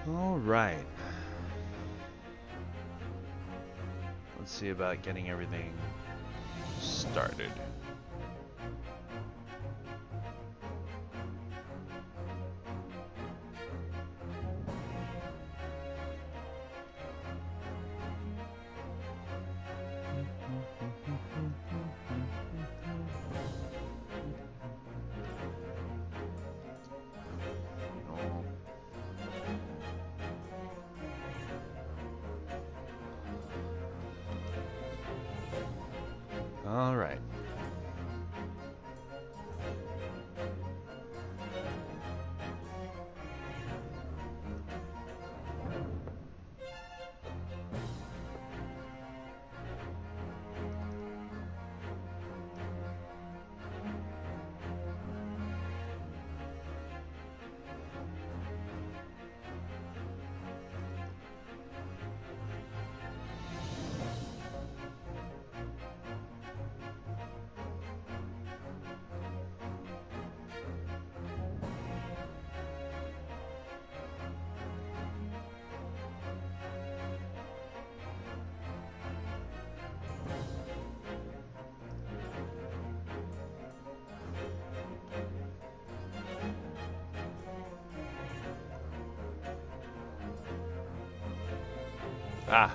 All right. Let's see about getting everything started. All right. Ah.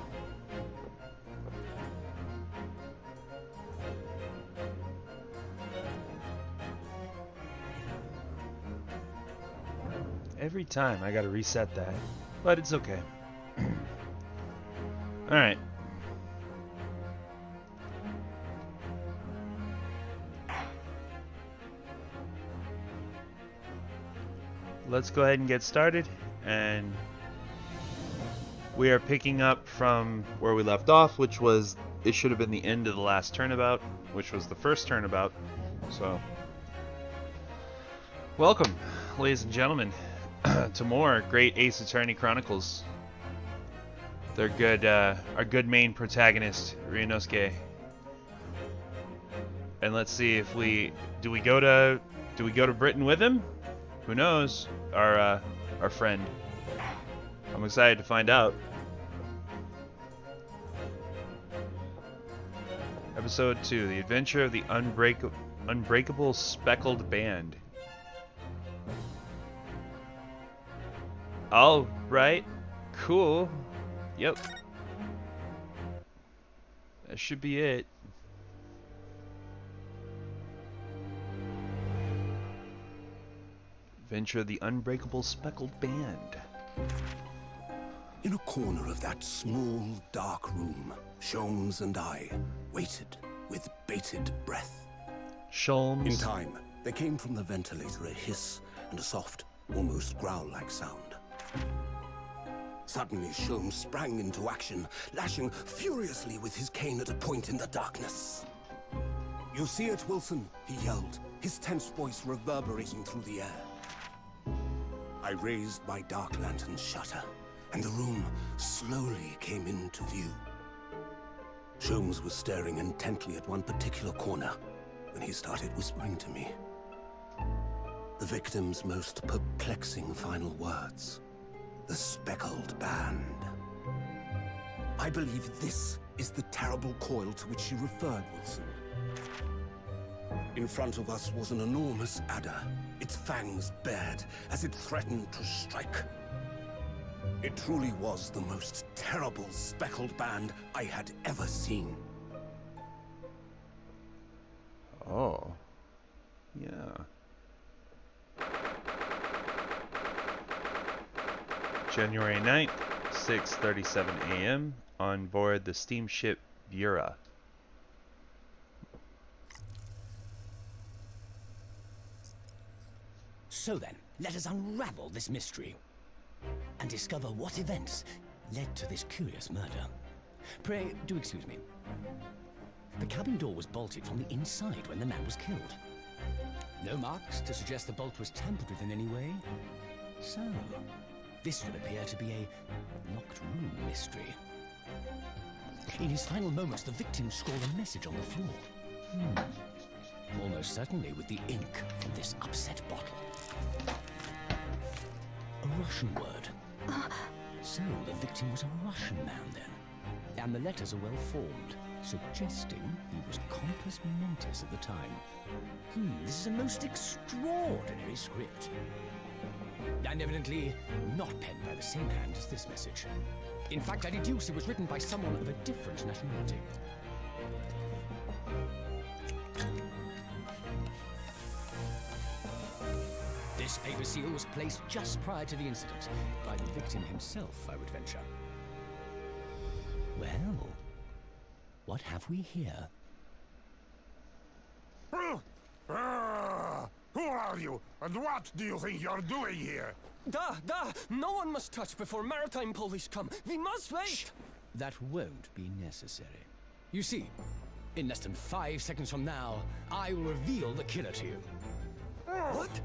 Every time I gotta reset that, but it's okay. All right. Let's go ahead and get started, and we are picking up from where we left off, which was, it should have been the end of the last turnabout, which was the first turnabout. So, welcome, ladies and gentlemen, to more great Ace Attorney Chronicles. They're good, our good main protagonist, Ryunosuke. And let's see if do we go to Britain with him? Who knows? Our friend. I'm excited to find out. Episode 2, The Adventure of the Unbreakable Speckled Band. All right, cool. Yep. That should be it. Adventure of the Unbreakable Speckled Band. In a corner of that small, dark room, Sholmes and I waited with bated breath. Sholmes. In time, there came from the ventilator a hiss and a soft, almost growl-like sound. Suddenly, Sholmes sprang into action, lashing furiously with his cane at a point in the darkness. "You see it, Wilson?" he yelled, his tense voice reverberating through the air. I raised my dark lantern's shutter, and the room slowly came into view. Sholmes was staring intently at one particular corner when he started whispering to me. The victim's most perplexing final words. The speckled band. I believe this is the terrible coil to which she referred, Wilson. In front of us was an enormous adder, its fangs bared as it threatened to strike. It truly was the most terrible speckled band I had ever seen. Oh. Yeah. January 9th, 6:37 a.m. on board the steamship Bura. So then, let us unravel this mystery and discover what events led to this curious murder. Pray, do excuse me. The cabin door was bolted from the inside when the man was killed. No marks to suggest the bolt was tampered with in any way. So, this would appear to be a locked room mystery. In his final moments, the victim scrawled a message on the floor. Almost certainly with the ink from this upset bottle. A Russian word. So the victim was a Russian man then. And the letters are well formed, suggesting he was compos mentis at the time. This is a most extraordinary script. And evidently not penned by the same hand as this message. In fact, I deduce it was written by someone of a different nationality. This paper seal was placed just prior to the incident, by the victim himself, I would venture. Well, what have we here? Who are you, and what do you think you're doing here? No one must touch before maritime police come. We must wait. Shh. That won't be necessary. You see, in less than 5 seconds from now, I will reveal the killer to you. What?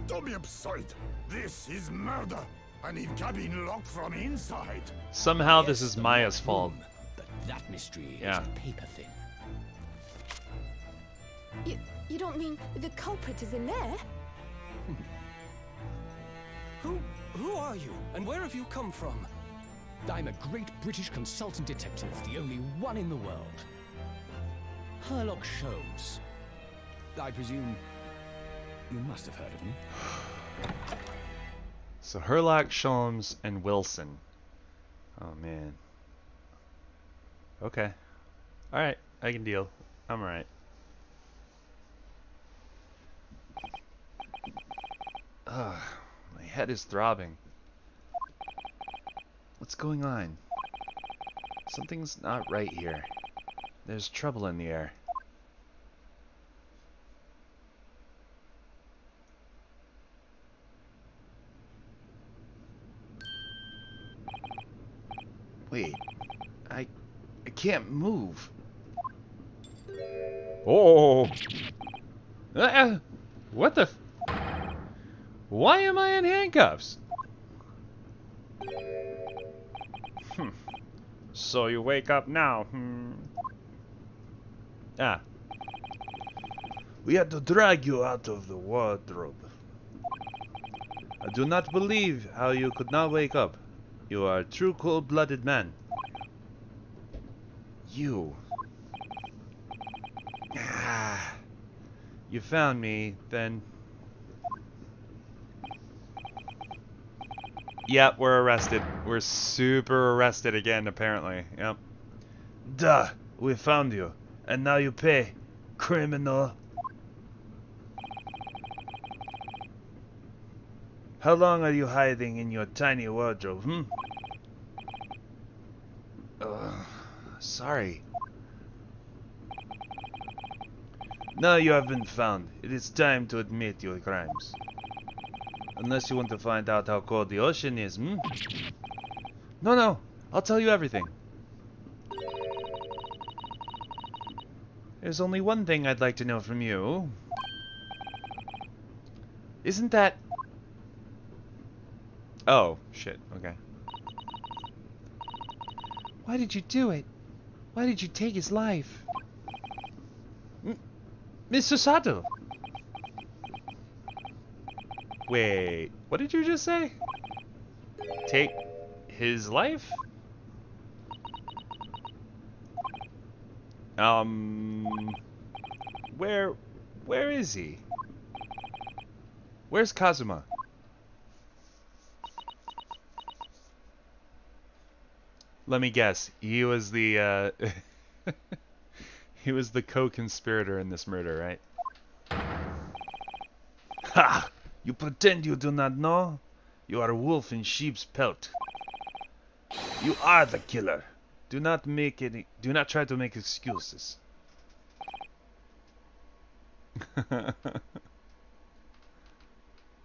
Don't be absurd. This is murder. I need cabin locked from inside. Somehow Yes, this is the Maya's locked fault. room, but that mystery Yeah. is paper thin. You don't mean the culprit is in there? Who are you, and where have you come from? I'm a great British consultant detective, the only one in the world. Sherlock Sholmes. I presume you must have heard of me. So Sherlock, Sholmes, and Wilson. Oh man. Okay. Alright, I can deal. I'm alright. Ugh, my head is throbbing. What's going on? Something's not right here. There's trouble in the air. Wait, I can't move. Oh! What the? Why am I in handcuffs? So you wake up now. Ah. We had to drag you out of the wardrobe. I do not believe how you could not wake up. You are a true cold-blooded man. You. Ah. You found me, then. Yep, we're arrested. We're super arrested again, apparently. Yep. Duh, we found you. And now you pay, criminal. How long are you hiding in your tiny wardrobe, Sorry. Now you have been found. It is time to admit your crimes. Unless you want to find out how cold the ocean is, hmm? No. I'll tell you everything. There's only one thing I'd like to know from you. Isn't that... Oh, shit. Okay. Why did you do it? Why did you take his life? Mr. Sato! Wait, what did you just say? Take his life? Where is he? Where's Kazuma? Let me guess. He was the he was the co-conspirator in this murder, right? Ha! You pretend you do not know? You are a wolf in sheep's pelt. You are the killer. Do not try to make excuses.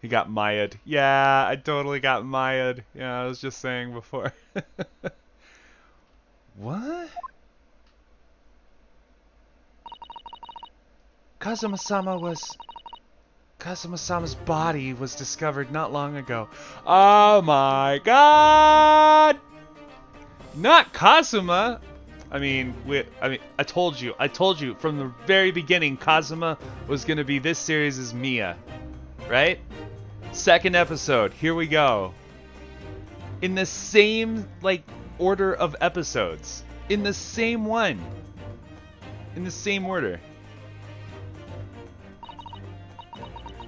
He got Maya'd. Yeah, I totally got Maya'd. Yeah, I was just saying before. What? Kazuma-sama's body was discovered not long ago. Oh my god! Not Kazuma! I mean, I told you from the very beginning Kazuma was gonna be this series' Mia. Right? Second episode, here we go. In the same, like, order of episodes. In the same one. In the same order.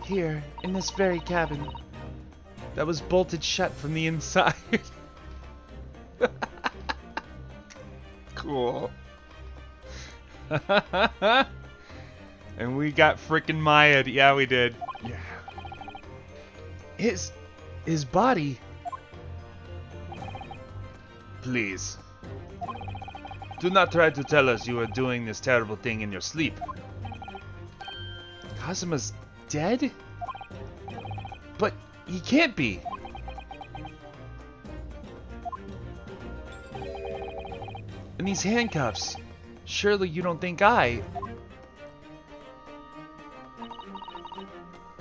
Here, in this very cabin. That was bolted shut from the inside. Cool. And we got frickin' Maya. Yeah, we did. Yeah. His body. Please. Do not try to tell us you are doing this terrible thing in your sleep. Kazuma's dead? But he can't be. And these handcuffs. Surely you don't think I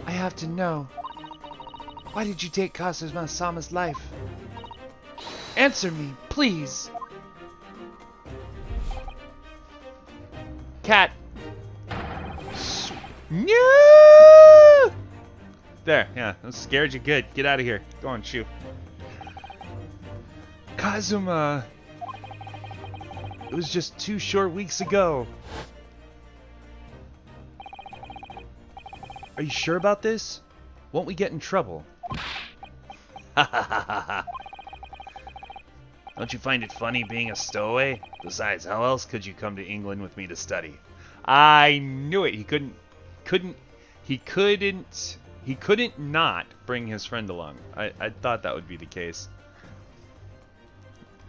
have to know. Why did you take Kazuma-sama's life? Answer me, please. Cat. No! There, yeah, I scared you good. Get out of here. Go on, shoo. Kazuma. It was just 2 short weeks ago. Are you sure about this? Won't we get in trouble? Don't you find it funny being a stowaway? Besides, how else could you come to England with me to study? I knew it. He couldn't not bring his friend along. I thought that would be the case.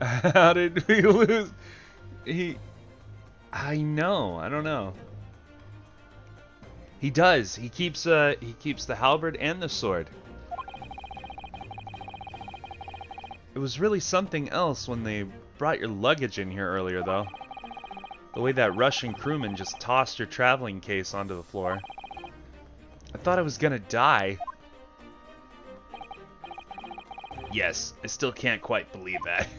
How did we lose? I know. I don't know. He does. He keeps the halberd and the sword. It was really something else when they brought your luggage in here earlier, though. The way that Russian crewman just tossed your traveling case onto the floor. I thought I was gonna die. Yes, I still can't quite believe that.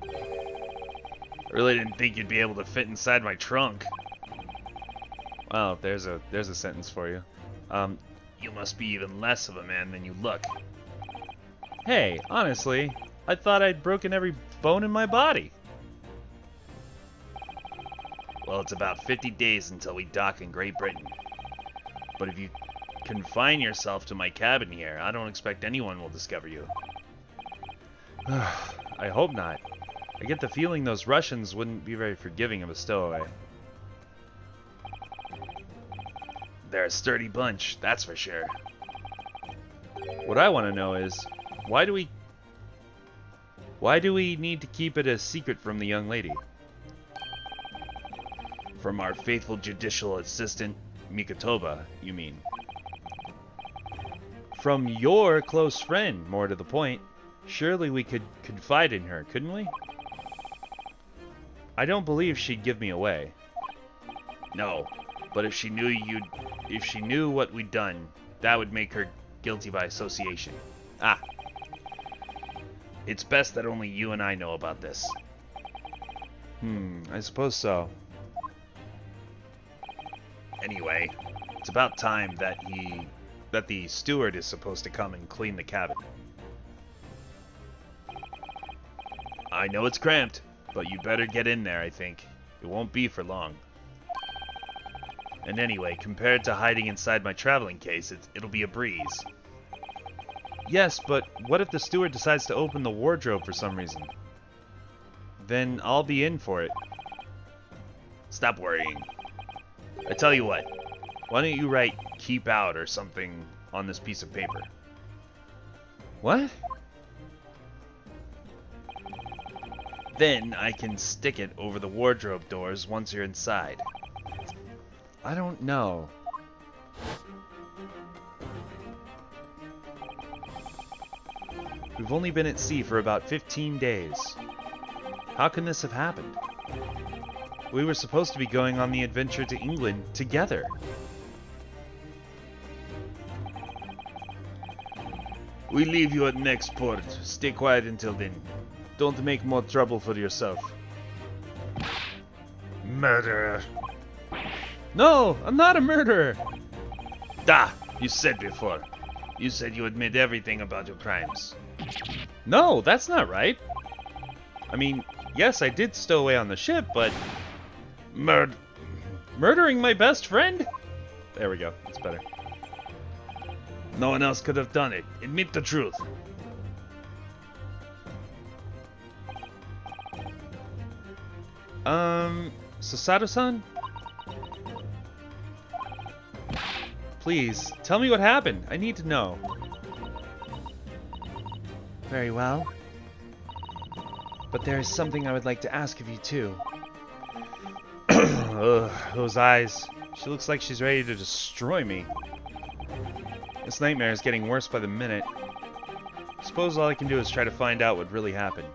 I really didn't think you'd be able to fit inside my trunk. Well, there's a sentence for you. You must be even less of a man than you look. Hey, honestly, I thought I'd broken every bone in my body. Well, it's about 50 days until we dock in Great Britain. But if you confine yourself to my cabin here, I don't expect anyone will discover you. I hope not. I get the feeling those Russians wouldn't be very forgiving of a stowaway. They're a sturdy bunch, that's for sure. What I want to know is, why do we need to keep it a secret from the young lady? From our faithful judicial assistant, Mikotoba, you mean. From your close friend, more to the point. Surely we could confide in her, couldn't we? I don't believe she'd give me away. No, but if she knew what we'd done, that would make her guilty by association. Ah. It's best that only you and I know about this. I suppose so. Anyway, it's about time that the steward is supposed to come and clean the cabin. I know it's cramped, but you better get in there, I think. It won't be for long. And anyway, compared to hiding inside my traveling case, it'll be a breeze. Yes, but what if the steward decides to open the wardrobe for some reason? Then I'll be in for it. Stop worrying. I tell you what, why don't you write "keep out" or something on this piece of paper? What? Then I can stick it over the wardrobe doors once you're inside. I don't know. We've only been at sea for about 15 days. How can this have happened? We were supposed to be going on the adventure to England together. We leave you at next port. Stay quiet until then. Don't make more trouble for yourself. Murderer. No, I'm not a murderer. Da, you said before. You said you admit everything about your crimes. No, that's not right. I mean, yes, I did stow away on the ship, but... Murdering my best friend? There we go, that's better. No one else could have done it. Admit the truth. Sasato-san? Please, tell me what happened. I need to know. Very well. But there is something I would like to ask of you, too. Ugh, those eyes. She looks like she's ready to destroy me. This nightmare is getting worse by the minute. Suppose all I can do is try to find out what really happened.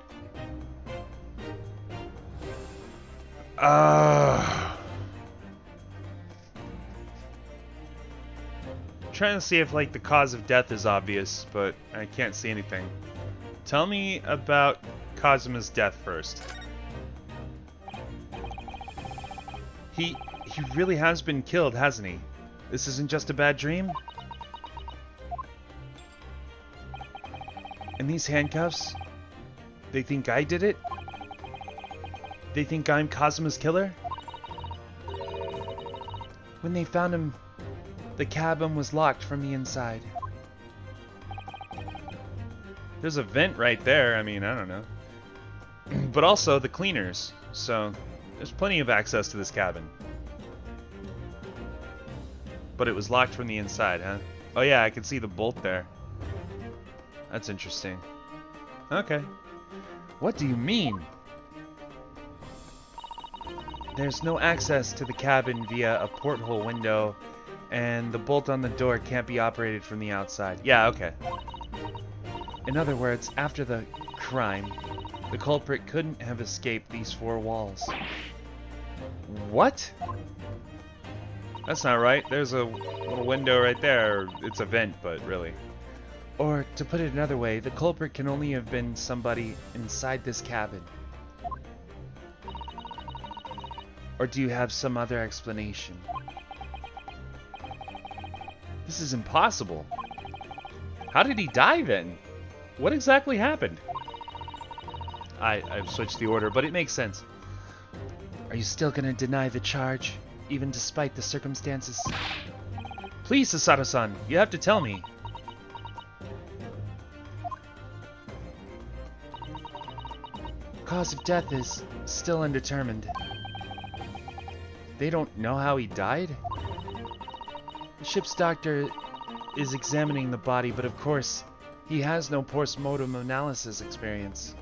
Trying to see if, like, the cause of death is obvious, but I can't see anything. Tell me about Kazuma's death first. He really has been killed, hasn't he? This isn't just a bad dream? And these handcuffs? They think I did it? They think I'm Kazuma's killer? When they found him, the cabin was locked from the inside. There's a vent right there. I mean, I don't know. But also the cleaners. So there's plenty of access to this cabin. But it was locked from the inside, huh? Oh yeah, I can see the bolt there. That's interesting. Okay. What do you mean? There's no access to the cabin via a porthole window, and the bolt on the door can't be operated from the outside. Yeah, okay. In other words, after the crime, the culprit couldn't have escaped these four walls. What? That's not right. There's a little window right there. It's a vent, but really. Or, to put it another way, the culprit can only have been somebody inside this cabin. Or do you have some other explanation? This is impossible. How did he die then? What exactly happened? I've switched the order, but it makes sense. Are you still gonna deny the charge, even despite the circumstances? Please, Sasato-san, you have to tell me. Cause of death is still undetermined. They don't know how he died? The ship's doctor is examining the body, but of course, he has no post-mortem analysis experience.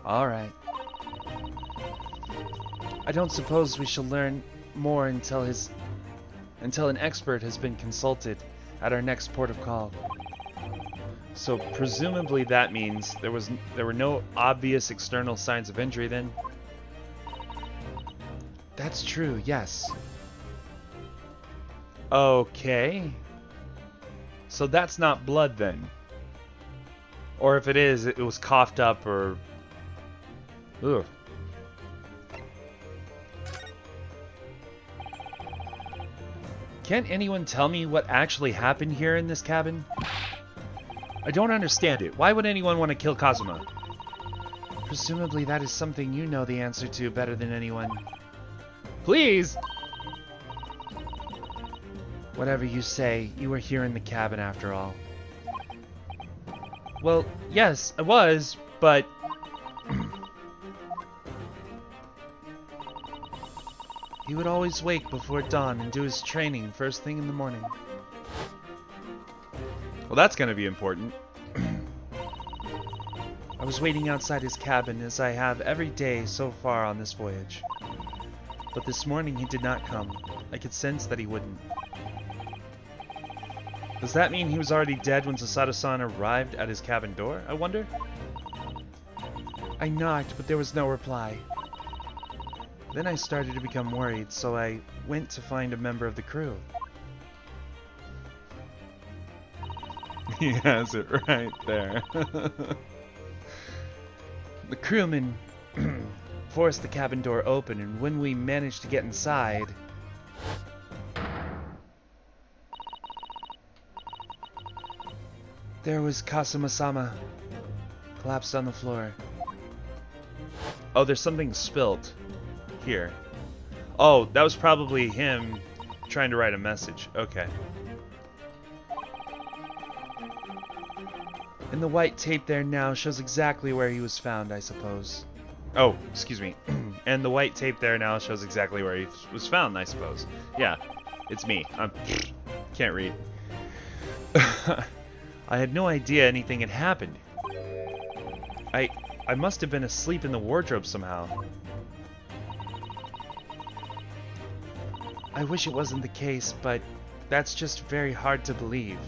All right. I don't suppose we shall learn more until an expert has been consulted at our next port of call. So presumably that means there were no obvious external signs of injury then. That's true, yes. Okay. So that's not blood then. Or if it is, it was coughed up or... Ugh. Can't anyone tell me what actually happened here in this cabin? I don't understand it. Why would anyone want to kill Kazuma? Presumably that is something you know the answer to better than anyone. Please! Whatever you say, you were here in the cabin after all. Well, yes, I was, but... He would always wake before dawn and do his training first thing in the morning. Well, that's going to be important. I was waiting outside his cabin as I have every day so far on this voyage. But this morning he did not come. I could sense that he wouldn't. Does that mean he was already dead when Susato-san arrived at his cabin door, I wonder? I knocked, but there was no reply. Then I started to become worried, so I went to find a member of the crew. He has it right there. The crewman forced the cabin door open, and when we managed to get inside... There was Kazuma-sama, collapsed on the floor. Oh, there's something spilt here. Oh, that was probably him trying to write a message. Okay. And the white tape there now shows exactly where he was found, I suppose. Oh, excuse me. And the white tape there now shows exactly where he was found, I suppose. Yeah, it's me. I can't read. I had no idea anything had happened. I must have been asleep in the wardrobe somehow. I wish it wasn't the case, but that's just very hard to believe.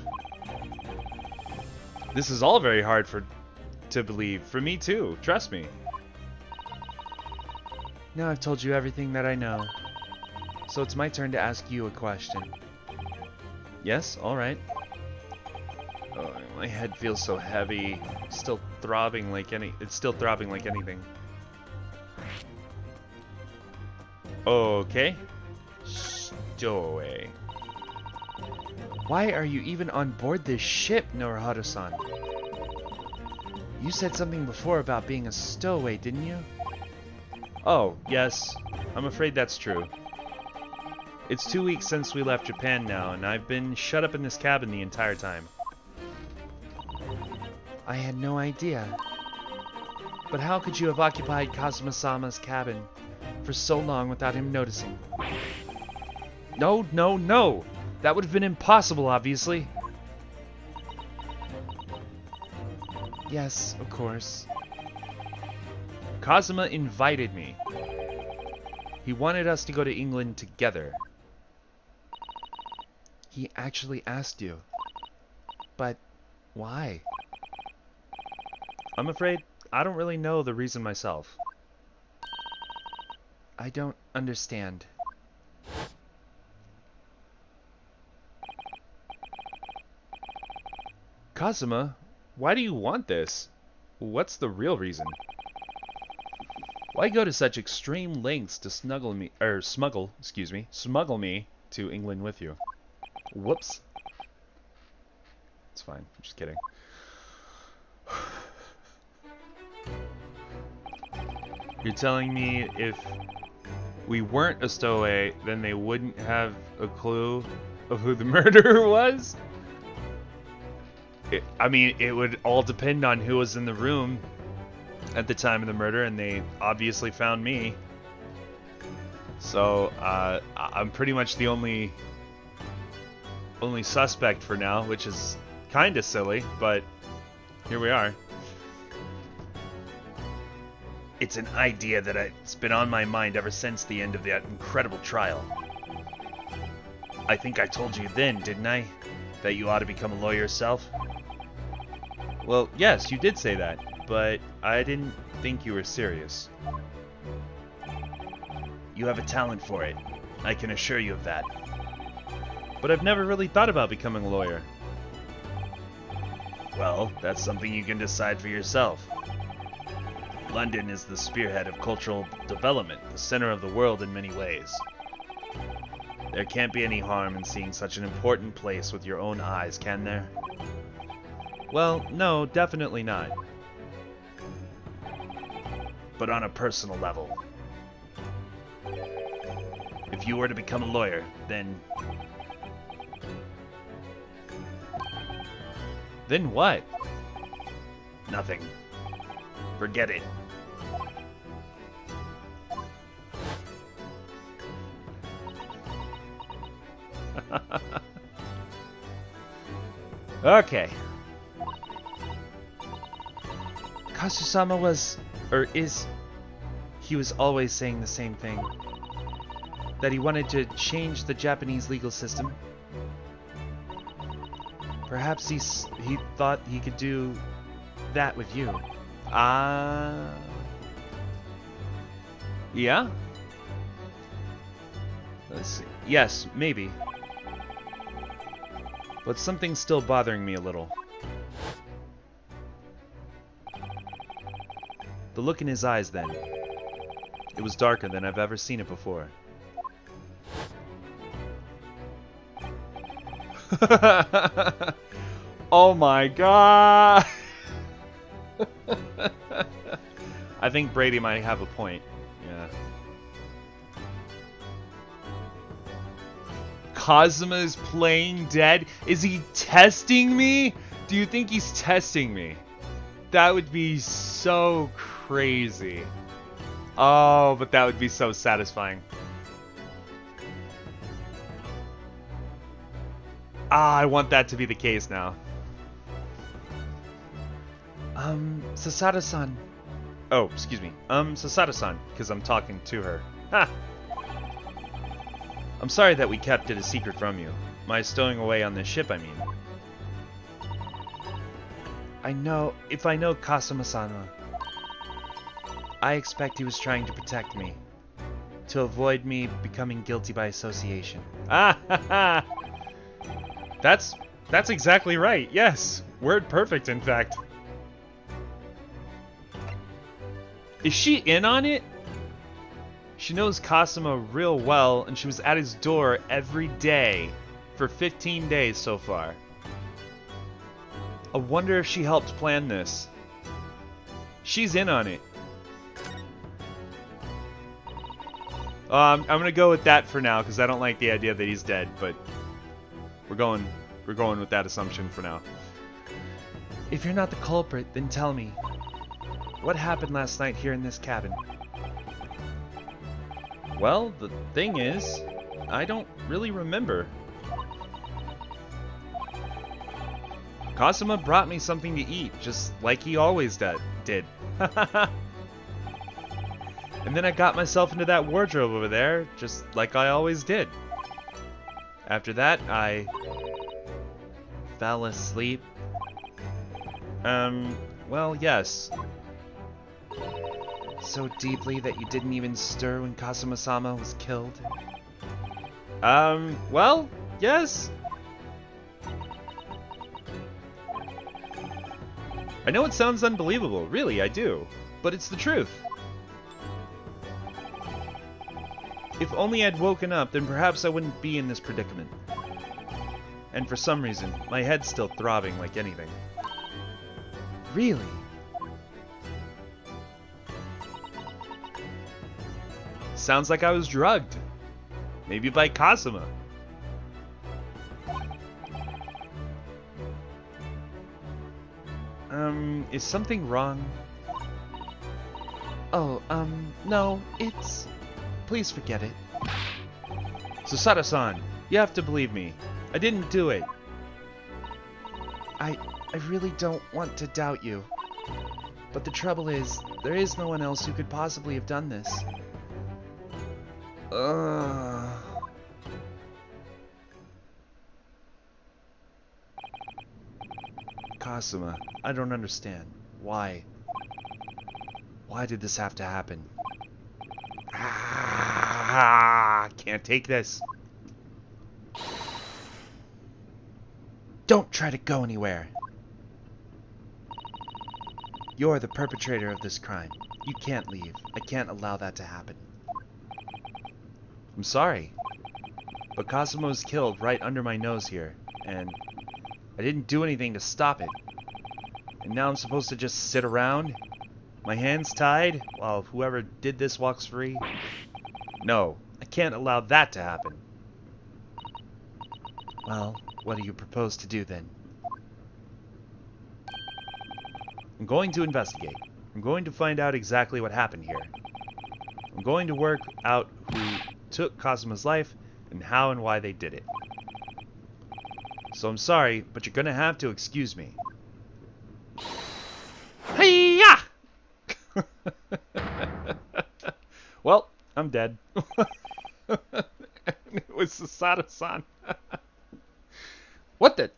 This is all very hard to believe. For me too, trust me. Now I've told you everything that I know. So it's my turn to ask you a question. Yes, alright. Oh, my head feels so heavy. It's still throbbing like anything. Okay. Stowaway. Why are you even on board this ship, Norohara-san? You said something before about being a stowaway, didn't you? Oh, yes. I'm afraid that's true. It's 2 weeks since we left Japan now, and I've been shut up in this cabin the entire time. I had no idea. But how could you have occupied Kazuma-sama's cabin for so long without him noticing? No, no, no! That would have been impossible, obviously. Yes, of course. Kazuma invited me. He wanted us to go to England together. He actually asked you. But why? I'm afraid I don't really know the reason myself. I don't understand. Kazuma, why do you want this? What's the real reason? Why go to such extreme lengths to smuggle me to England with you? Whoops. It's fine. I'm just kidding. You're telling me if we weren't a stowaway, then they wouldn't have a clue of who the murderer was? I mean, it would all depend on who was in the room at the time of the murder, and they obviously found me. So, I'm pretty much the only suspect for now, which is kind of silly, but here we are. It's an idea that it's been on my mind ever since the end of that incredible trial. I think I told you then, didn't I? That you ought to become a lawyer yourself? Well, yes, you did say that, but I didn't think you were serious. You have a talent for it. I can assure you of that. But I've never really thought about becoming a lawyer. Well, that's something you can decide for yourself. London is the spearhead of cultural development, the center of the world in many ways. There can't be any harm in seeing such an important place with your own eyes, can there? Well, no, definitely not. But on a personal level. If you were to become a lawyer, then... Then what? Nothing. Forget it. Okay. Kasusama was, or is, he was always saying the same thing. That he wanted to change the Japanese legal system. Perhaps he thought he could do that with you. Yeah? Let's see. Yes, maybe. But something's still bothering me a little. The look in his eyes then. It was darker than I've ever seen it before. Oh my god! I think Brady might have a point. Yeah. Kazuma is playing dead? Is he testing me? Do you think he's testing me? That would be so crazy. Oh, but that would be so satisfying. I want that to be the case now. Sasada-san. Oh, excuse me. Sasada-san, because I'm talking to her. Ha! I'm sorry that we kept it a secret from you. My stowing away on this ship, I mean. If I know Kasuma-sama, I expect he was trying to protect me. To avoid me becoming guilty by association. Ah ha ha! That's exactly right, yes! Word perfect, in fact. Is she in on it? She knows Kasuma real well, and she was at his door every day for 15 days so far. I wonder if she helped plan this. She's in on it. I'm gonna go with that for now, because I don't like the idea that he's dead, but we're going with that assumption for now. If you're not the culprit, then tell me. What happened last night here in this cabin? Well, the thing is, I don't really remember. Kasuma brought me something to eat, just like he always did. And then I got myself into that wardrobe over there, just like I always did. After that, I fell asleep. Well, yes. So deeply that you didn't even stir when Kasuma-sama was killed? Well, yes. I know it sounds unbelievable, really, I do. But it's the truth. If only I'd woken up, then perhaps I wouldn't be in this predicament. And for some reason, my head's still throbbing like anything. Really? Sounds like I was drugged. Maybe by Kasuma. Is something wrong? Oh, no, it's... Please forget it. Susada-san, you have to believe me. I didn't do it. I really don't want to doubt you. But the trouble is, there is no one else who could possibly have done this. Kasuma, I don't understand. Why? Why did this have to happen? Can't take this. Don't try to go anywhere. You're the perpetrator of this crime. You can't leave. I can't allow that to happen. I'm sorry, but Kasuma was killed right under my nose here, and I didn't do anything to stop it. And now I'm supposed to just sit around? My hands tied while whoever did this walks free? No, I can't allow that to happen. Well, what do you propose to do then? I'm going to investigate. I'm going to find out exactly what happened here. I'm going to work out who took Kasuma's life and how and why they did it. So I'm sorry, but you're gonna have to excuse me. Hey-ya! Well, I'm dead. It was Sasato-san. What the?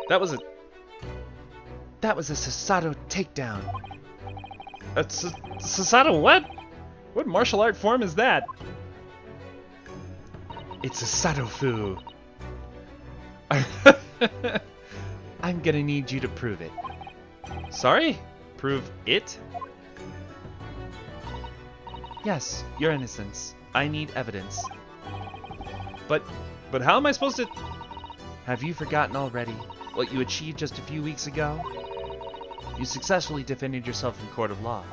That was a Sasato takedown. A Sasato what? What martial art form is that? It's a Sato-fu. I'm gonna need you to prove it. Sorry? Prove it? Yes, your innocence. I need evidence. But how am I supposed to... Have you forgotten already what you achieved just a few weeks ago? You successfully defended yourself in court of law.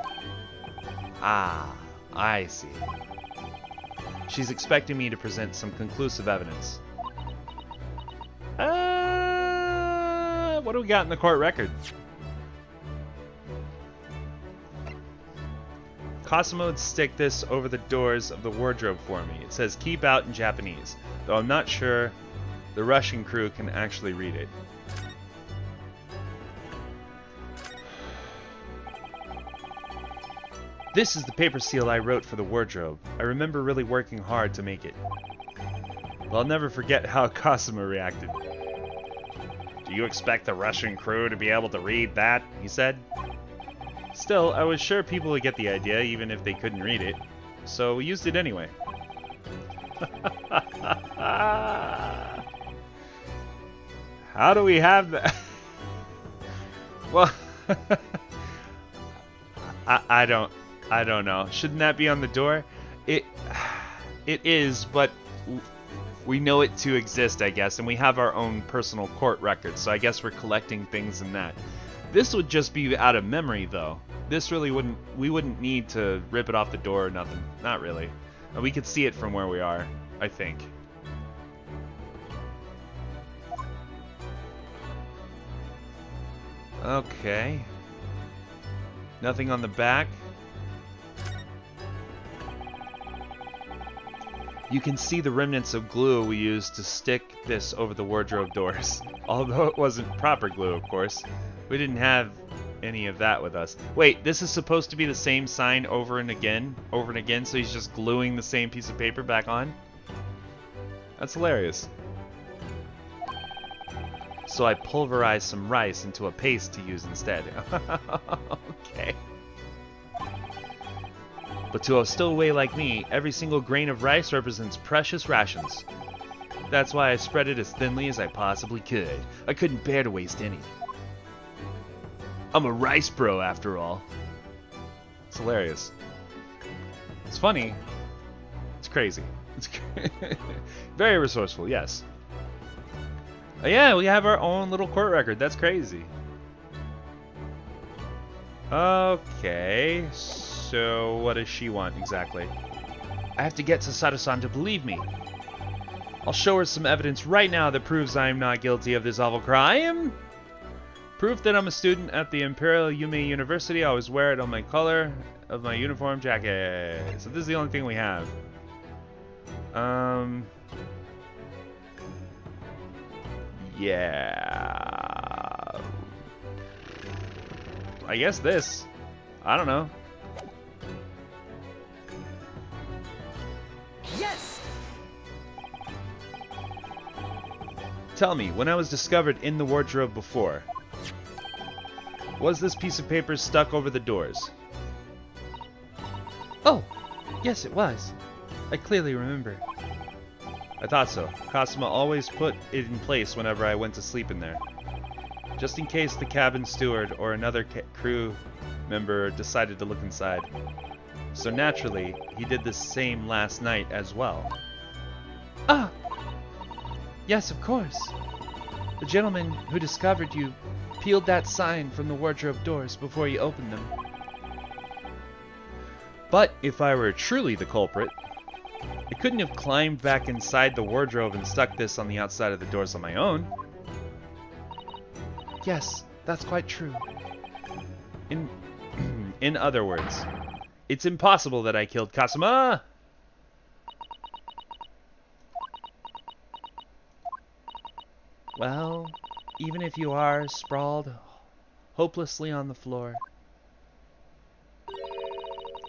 Ah, I see. She's expecting me to present some conclusive evidence. What do we got in the court record? Kasuma would stick this over the doors of the wardrobe for me. It says keep out in Japanese, though I'm not sure the Russian crew can actually read it. This is the paper seal I wrote for the wardrobe. I remember really working hard to make it. Well, I'll never forget how Kasuma reacted. Do you expect the Russian crew to be able to read that? He said. Still, I was sure people would get the idea even if they couldn't read it. So we used it anyway. How do we have that? Well, I don't know. Shouldn't that be on the door? It is, but we know it to exist, I guess, and we have our own personal court records, so I guess we're collecting things in that. This would just be out of memory, though. This really we wouldn't need to rip it off the door or nothing. Not really. We could see it from where we are, I think. Okay. Nothing on the back. You can see the remnants of glue we used to stick this over the wardrobe doors. Although it wasn't proper glue, of course. We didn't have any of that with us. Wait, this is supposed to be the same sign over and again, so he's just gluing the same piece of paper back on? That's hilarious. So I pulverized some rice into a paste to use instead. Okay. But to a stowaway like me, every single grain of rice represents precious rations. That's why I spread it as thinly as I possibly could. I couldn't bear to waste any. I'm a rice bro, after all. It's hilarious. It's funny. It's crazy. It's very resourceful, yes. Yeah, we have our own little court record. That's crazy. Okay, so what does she want exactly? I have to get Sasato-san to believe me. I'll show her some evidence right now that proves I am not guilty of this awful crime. Proof that I'm a student at the Imperial Yume University. I always wear it on my collar of my uniform jacket. So this is the only thing we have. Yeah. I guess this. I don't know. Yes! Tell me, when I was discovered in the wardrobe before, was this piece of paper stuck over the doors? Oh, yes, it was. I clearly remember. I thought so. Cosima always put it in place whenever I went to sleep in there. Just in case the cabin steward or another crew member decided to look inside. So naturally, he did the same last night as well. Ah! Yes, of course. The gentleman who discovered you peeled that sign from the wardrobe doors before he opened them. But if I were truly the culprit, I couldn't have climbed back inside the wardrobe and stuck this on the outside of the doors on my own. Yes, that's quite true. In other words, it's impossible that I killed Cosima! Well, even if you are sprawled hopelessly on the floor,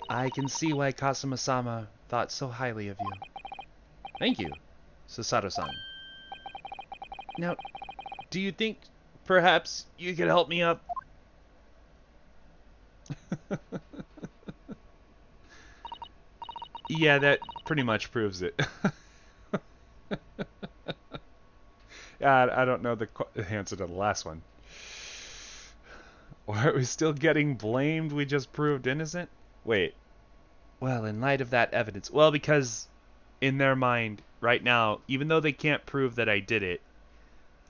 I can see why Kasuma-sama thought so highly of you. Thank you, Susato-san. Now, Do you think perhaps you could help me up? Yeah, that pretty much proves it. I don't know the answer to the last one. Or are we still getting blamed? We just proved innocent? Wait. well, in light of that evidence, Well, because in their mind, right now, even though they can't prove that I did it,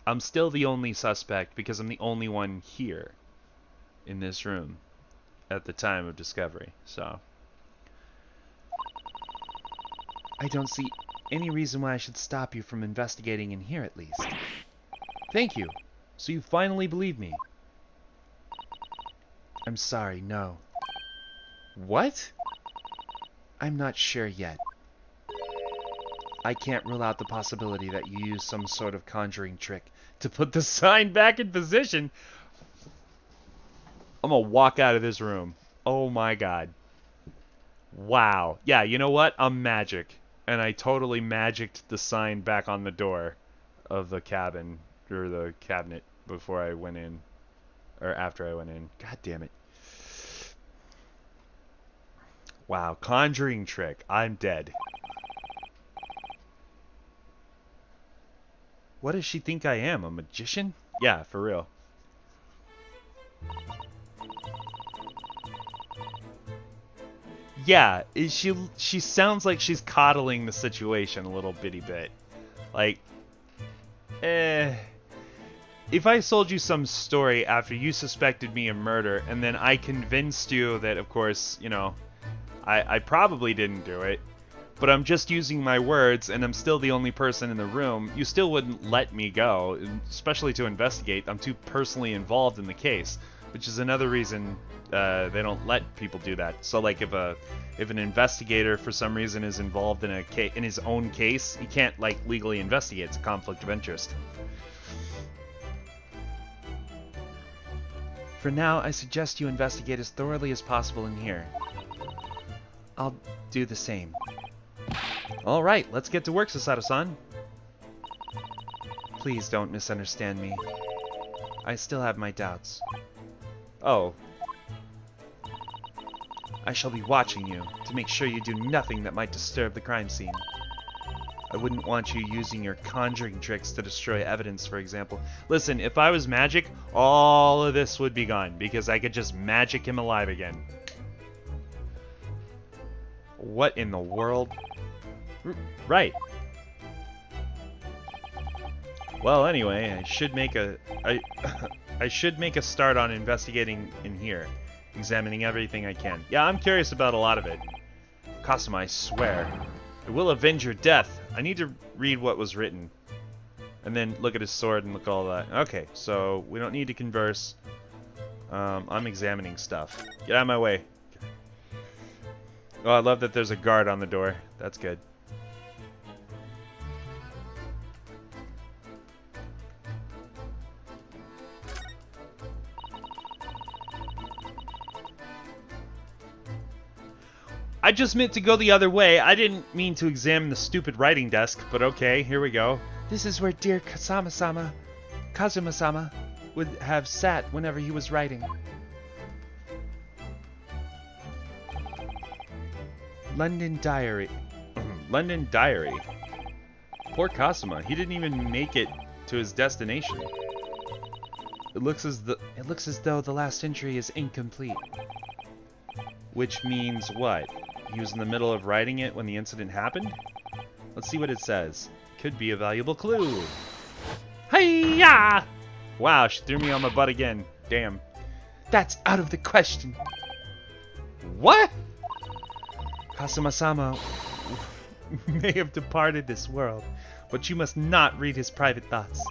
I'm still the only suspect because I'm the only one here in this room at the time of discovery. So, I don't see any reason why I should stop you from investigating in here at least. thank you. So you finally believe me. I'm sorry, no. What? I'm not sure yet. I can't rule out the possibility that you used some sort of conjuring trick To put the sign back in position? I'm gonna walk out of this room. Oh my god. Wow. Yeah, you know what? I'm magic. And I totally magicked the sign back on the door of the cabin, or the cabinet, before I went in. Or after I went in. God damn it. Wow, conjuring trick. I'm dead. What does she think I am? A magician? Yeah, for real. Yeah, she sounds like she's coddling the situation a little bitty bit. Like, if I sold you some story after you suspected me of murder, and then I convinced you that, of course, you know, I probably didn't do it, but I'm just using my words, and I'm still the only person in the room, you still wouldn't let me go, especially to investigate. I'm too personally involved in the case, which is another reason they don't let people do that. So, like, if an investigator for some reason is involved in in his own case, he can't, like, legally investigate. It's a conflict of interest. For now, I suggest you investigate as thoroughly as possible in here. I'll do the same. All right, let's get to work, Susato-san. Please don't misunderstand me. I still have my doubts. Oh, I shall be watching you to make sure you do nothing that might disturb the crime scene. I wouldn't want you using your conjuring tricks to destroy evidence, for example. listen, if I was magic, all of this would be gone, because I could just magic him alive again. What in the world? Right. Well, anyway, I should make a start on investigating in here, examining everything I can. Yeah, I'm curious about a lot of it. Cosima, I swear, I will avenge your death. I need to read what was written, and then look at his sword and look at all that. Okay, so we don't need to converse. I'm examining stuff. Get out of my way. Oh, I love that there's a guard on the door. That's good. I just meant to go the other way. I didn't mean to examine the stupid writing desk, but okay, here we go. This is where dear Kazuma-sama would have sat whenever he was writing. London Diary. London Diary. Poor Kazuma. He didn't even make it to his destination. It looks as though the last entry is incomplete. Which means what? He was in the middle of writing it when the incident happened? Let's see what it says. Could be a valuable clue. Hi-ya! Wow, she threw me on my butt again. Damn. That's out of the question. What? Kazuma-sama may have departed this world, but you must not read his private thoughts.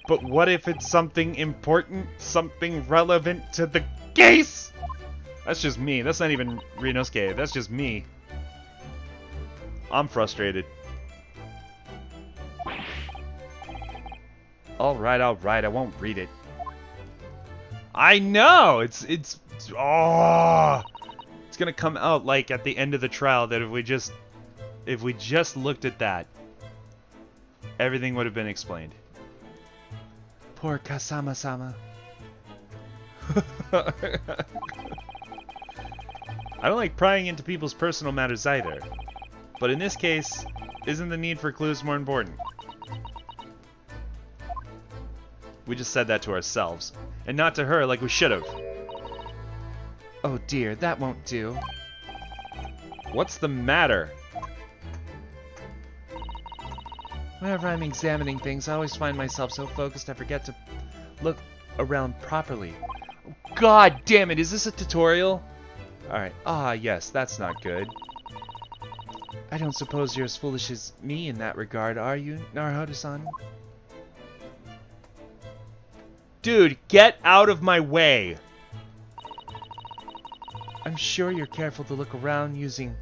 But what if it's something important? Something relevant to the case? That's just me. That's not even Rinosuke. That's just me. I'm frustrated. Alright, I won't read it. I know! It's oh! It's gonna come out like at the end of the trial that if we just looked at that, everything would have been explained. Poor Kazama-sama. I don't like prying into people's personal matters either. But in this case, isn't the need for clues more important? We just said that to ourselves, and not to her like we should have. Oh dear, that won't do. What's the matter? Whenever I'm examining things, I always find myself so focused I forget to look around properly. God damn it, is this a tutorial? Alright, yes, that's not good. I don't suppose you're as foolish as me in that regard, are you, Naruhodo-san? Dude, get out of my way! I'm sure you're careful to look around using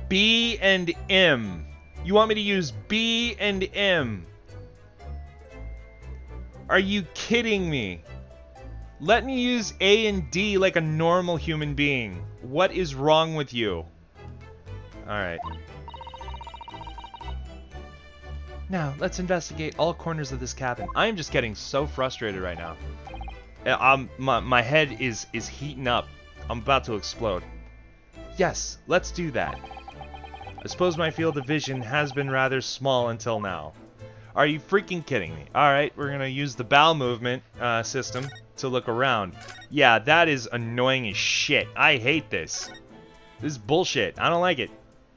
B and M. You want me to use B and M? Are you kidding me? Let me use A and D like a normal human being. What is wrong with you? Alright. Now, let's investigate all corners of this cabin. I am just getting so frustrated right now. My head is heating up. I'm about to explode. Yes, let's do that. I suppose my field of vision has been rather small until now. Are you freaking kidding me? Alright, we're gonna use the bowel movement system to look around. Yeah, that is annoying as shit. I hate this. This is bullshit. I don't like it.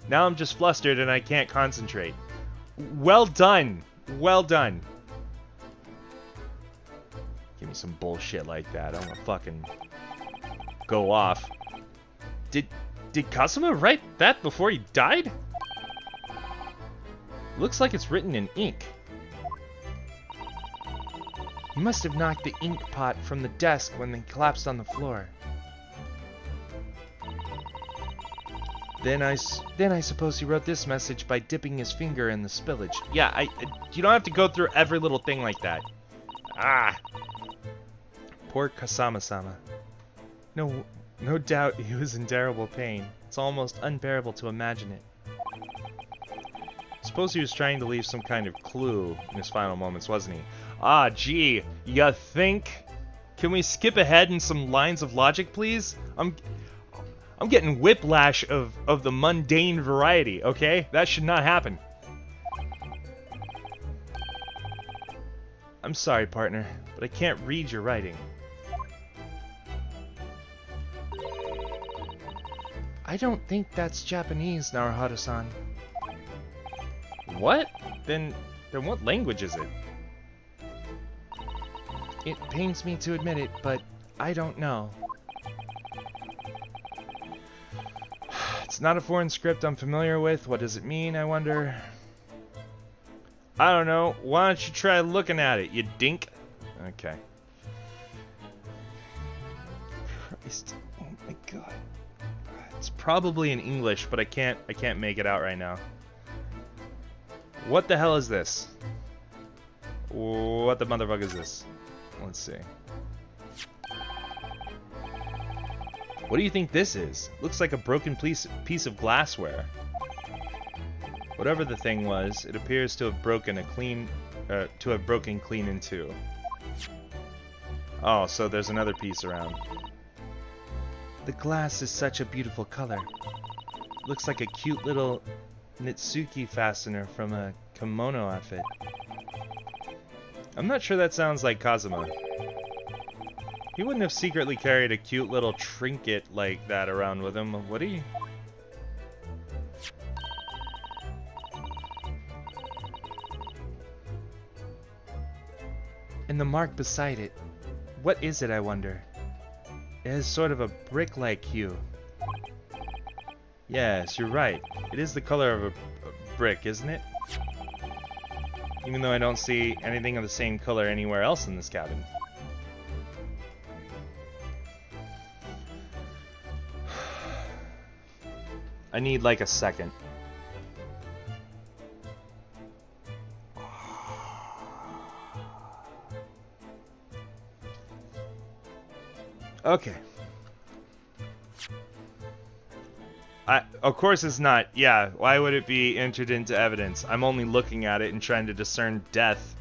Now I'm just flustered and I can't concentrate. Well done. Well done. Give me some bullshit like that. I'm gonna fucking go off. Did Kazuma write that before he died? Looks like it's written in ink. You must have knocked the ink pot from the desk when they collapsed on the floor. Then I suppose he wrote this message by dipping his finger in the spillage. Yeah, you don't have to go through every little thing like that. Ah. Poor Kazama-sama. No doubt he was in terrible pain. It's almost unbearable to imagine it. Suppose he was trying to leave some kind of clue in his final moments, wasn't he? Ah, gee, you think? Can we skip ahead in some lines of logic, please? I'm getting whiplash of the mundane variety, okay? That should not happen. I'm sorry, partner, but I can't read your writing. I don't think that's Japanese, Naruhodo-san. What? Then what language is it? It pains me to admit it, but I don't know. It's not a foreign script I'm familiar with. What does it mean, I wonder? I don't know. Why don't you try looking at it, you dink? Okay. Christ. Oh my god. It's probably in English, but I can't make it out right now. What the hell is this? What the motherfucker is this? Let's see. What do you think this is? Looks like a broken piece of glassware. Whatever the thing was, it appears to have broken clean in two. Oh, so there's another piece around. The glass is such a beautiful color. Looks like a cute little Nitsuki fastener from a kimono outfit. I'm not sure that sounds like Kazuma. He wouldn't have secretly carried a cute little trinket like that around with him, would he? And the mark beside it. What is it, I wonder? It has sort of a brick-like hue. Yes, you're right. It is the color of a brick, isn't it? Even though I don't see anything of the same color anywhere else in this cabin. I need like a second. Okay. Of course it's not. Yeah, why would it be entered into evidence? I'm only looking at it and trying to discern death.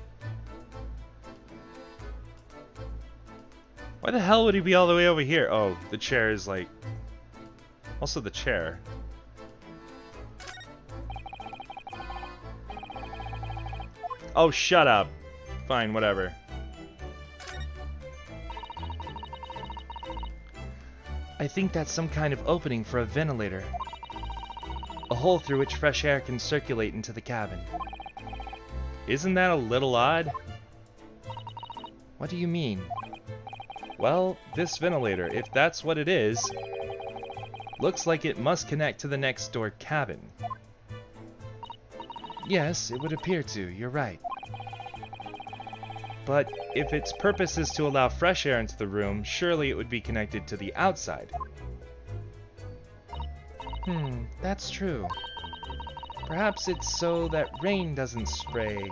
Why the hell would he be all the way over here? Oh, the chair is like... Also the chair. Oh, shut up. Fine, whatever. I think that's some kind of opening for a ventilator. A hole through which fresh air can circulate into the cabin. Isn't that a little odd? What do you mean? Well, this ventilator, if that's what it is, looks like it must connect to the next door cabin. Yes, it would appear to. You're right. But if its purpose is to allow fresh air into the room, surely it would be connected to the outside. That's true. Perhaps it's so that rain doesn't spray.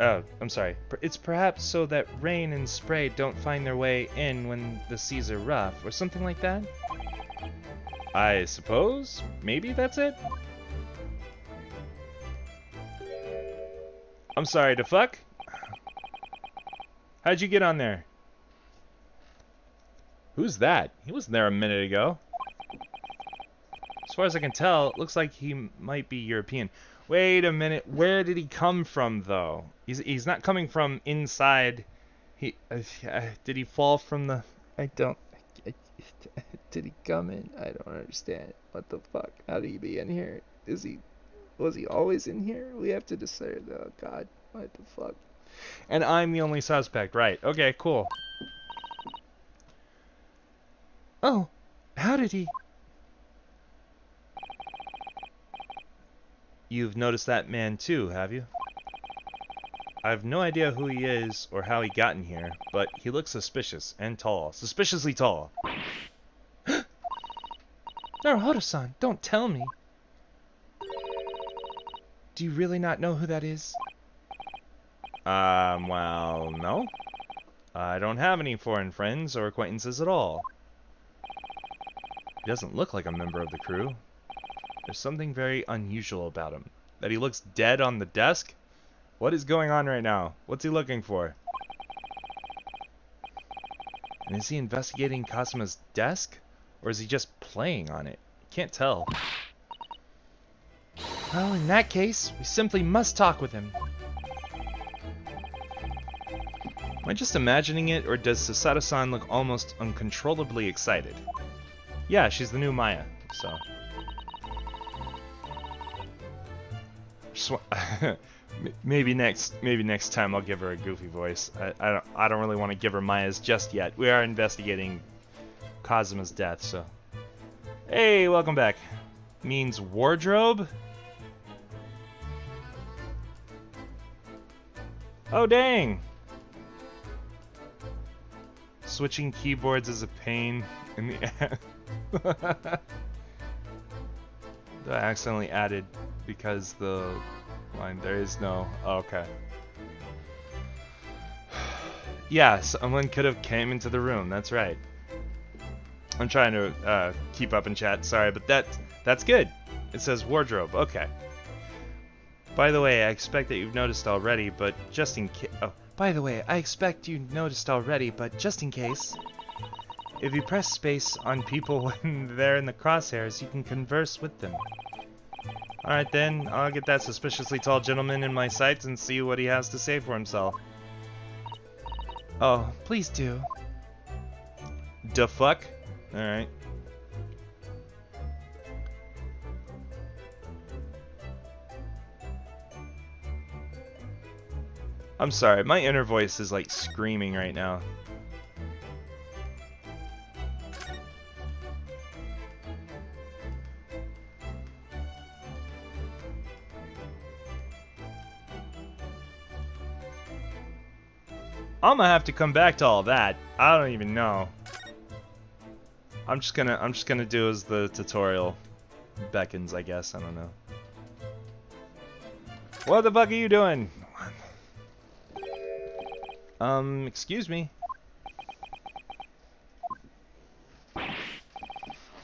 Oh, I'm sorry. It's perhaps so that rain and spray don't find their way in when the seas are rough, or something like that? I suppose? Maybe that's it? I'm sorry, to fuck? How'd you get on there? Who's that? He wasn't there a minute ago. As far as I can tell, it looks like he might be European. Wait a minute. Where did he come from, though? He's not coming from inside. Did he fall from the... Did he come in? I don't understand. What the fuck? How did he be in here? Was he always in here? We have to decide. Oh God, what the fuck? And I'm the only suspect, right? Okay, cool. Oh, how did he? You've noticed that man too, have you? I have no idea who he is or how he got in here, but he looks suspicious and tall. Suspiciously tall. Naruhodo-san, don't tell me. Do you really not know who that is? Well, no. I don't have any foreign friends or acquaintances at all. He doesn't look like a member of the crew. There's something very unusual about him. That he looks dead on the desk? What is going on right now? What's he looking for? And is he investigating Kazuma's desk? Or is he just playing on it? Can't tell. Well, in that case, we simply must talk with him. Am I just imagining it, or does Susato-san look almost uncontrollably excited? Yeah, she's the new Maya, so... maybe next time I'll give her a goofy voice. I don't really want to give her Maya's just yet. We are investigating Kazuma's death, so... Hey, welcome back. Means wardrobe? Oh, dang! Switching keyboards is a pain in the end. I accidentally added because the line there is no... Oh, okay. Yeah, someone could have came into the room, that's right. I'm trying to keep up in chat. Sorry, but that's good. It says wardrobe. Okay. By the way, I expect that you've noticed already, but just in case... Oh, By the way, I expect you noticed already, but just in case... if you press space on people when they're in the crosshairs, you can converse with them. Alright then, I'll get that suspiciously tall gentleman in my sights and see what he has to say for himself. Oh, please do. Da fuck? Alright. I'm sorry, my inner voice is like screaming right now. I'm gonna have to come back to all that. I don't even know. I'm just gonna do as the tutorial beckons, I guess. I don't know. What the fuck are you doing? Excuse me.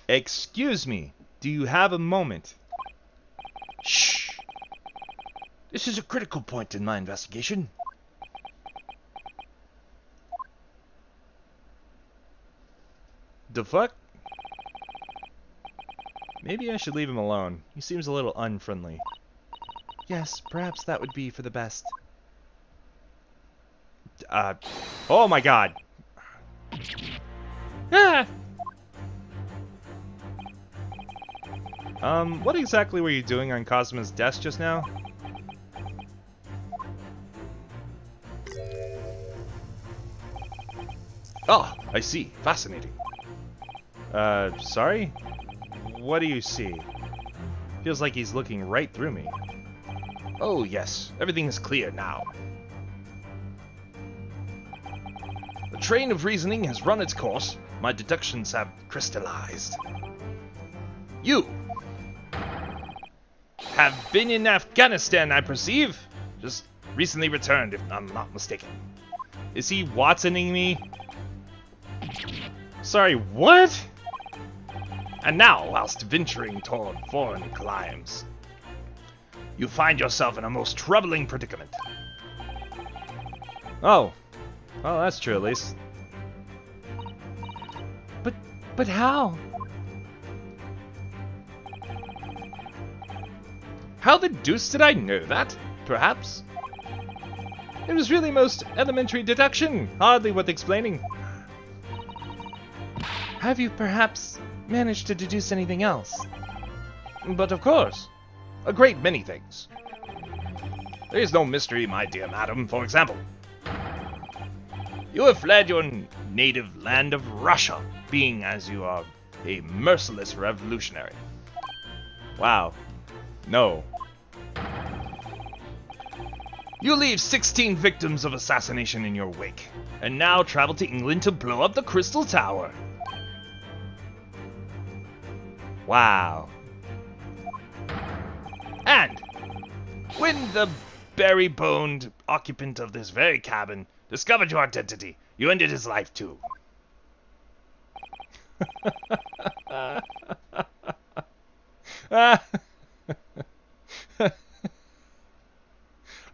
Excuse me. Do you have a moment? Shh. This is a critical point in my investigation. The fuck? Maybe I should leave him alone. He seems a little unfriendly. Yes, perhaps that would be for the best. Oh my god. Ah! What exactly were you doing on Cosmo's desk just now? Oh, I see. Fascinating. Sorry? What do you see? Feels like he's looking right through me. Oh, yes. Everything is clear now. The train of reasoning has run its course. My deductions have crystallized. You have been in Afghanistan, I perceive. Just recently returned, if I'm not mistaken. Is he Watsoning me? Sorry, what? And now, whilst venturing toward foreign climes, you find yourself in a most troubling predicament. Oh. Well, that's true, at least. But how? How the deuce did I know that? Perhaps? It was really most elementary deduction. Hardly worth explaining. Have you perhaps managed to deduce anything else? But of course. A great many things. There is no mystery, my dear madam. For example, you have fled your native land of Russia, being as you are a merciless revolutionary. Wow. No. You leave 16 victims of assassination in your wake, and now travel to England to blow up the Crystal Tower. Wow. And when the berry-boned occupant of this very cabin discovered your identity, you ended his life too.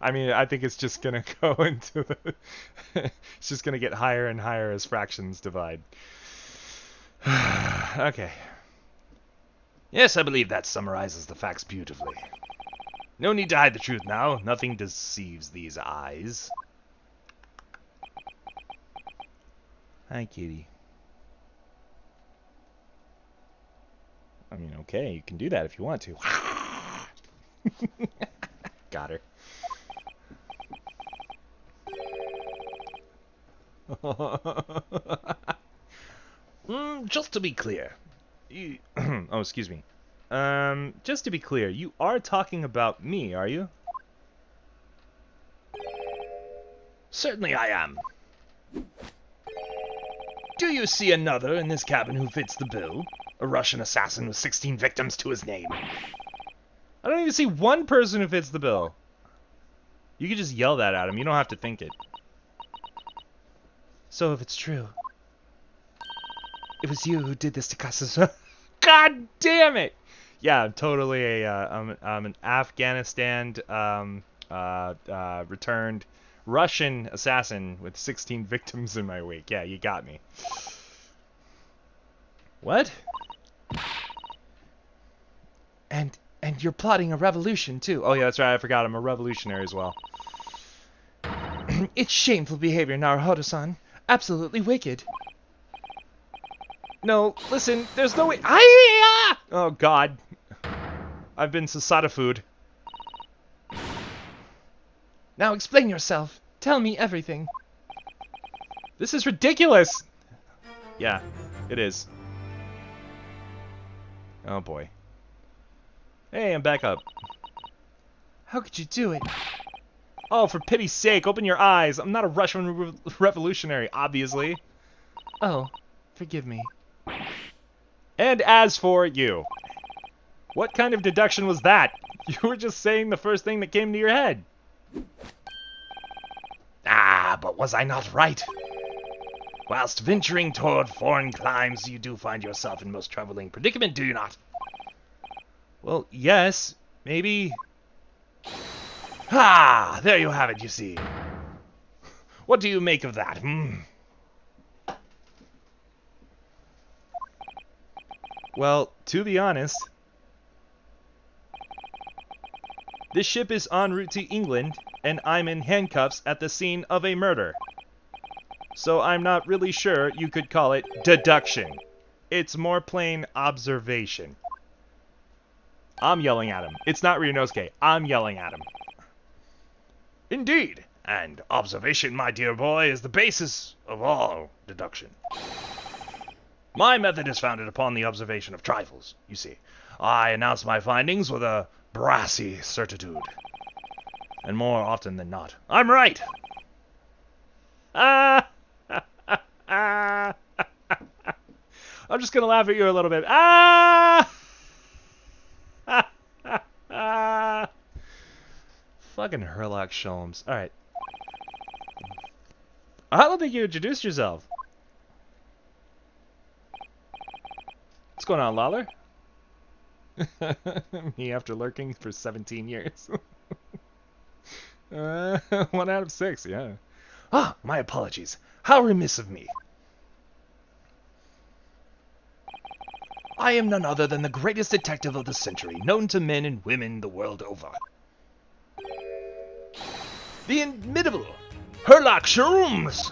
I mean, I think it's just gonna go into the... it's just gonna get higher and higher as fractions divide. Okay. Yes, I believe that summarizes the facts beautifully. No need to hide the truth now. Nothing deceives these eyes. Hi, kitty. I mean, okay, you can do that if you want to. Got her. Just to be clear. You oh, excuse me. Just to be clear, you are talking about me, are you? Certainly I am. Do you see another in this cabin who fits the bill? A Russian assassin with 16 victims to his name. I don't even see one person who fits the bill. You can just yell that at him. You don't have to think it. So if it's true... it was you who did this to Kasuma. God damn it! Yeah, I'm totally I'm an Afghanistan returned Russian assassin with 16 victims in my wake. Yeah, you got me. What? And you're plotting a revolution too. Oh yeah, that's right. I forgot. I'm a revolutionary as well. It's shameful behavior, Naruhodo-san. Absolutely wicked. No, listen. There's no way. Oh God. I've been Sasada food. Now explain yourself. Tell me everything. This is ridiculous. Yeah, it is. Oh boy. Hey, I'm back up. How could you do it? Oh, for pity's sake, open your eyes. I'm not a Russian revolutionary, obviously. Oh, forgive me. And as for you, what kind of deduction was that? You were just saying the first thing that came to your head. Ah, but was I not right? Whilst venturing toward foreign climes, you do find yourself in most troubling predicament, do you not? Well, yes, maybe. Ah, there you have it, you see. What do you make of that, Well, to be honest, this ship is en route to England, and I'm in handcuffs at the scene of a murder. So I'm not really sure you could call it deduction. It's more plain observation. I'm yelling at him. It's not Ryunosuke. I'm yelling at him. Indeed. And observation, my dear boy, is the basis of all deduction. My method is founded upon the observation of trifles, you see. I announce my findings with a brassy certitude. And more often than not, I'm right. I'm just gonna laugh at you a little bit. Fucking Herlock Sholmes. Alright. I don't think you introduced yourself. What's going on, Lawler? Me after lurking for 17 years. 1 out of 6, yeah. Ah, my apologies. How remiss of me. I am none other than the greatest detective of the century, known to men and women the world over. The inimitable Herlock Sholmes!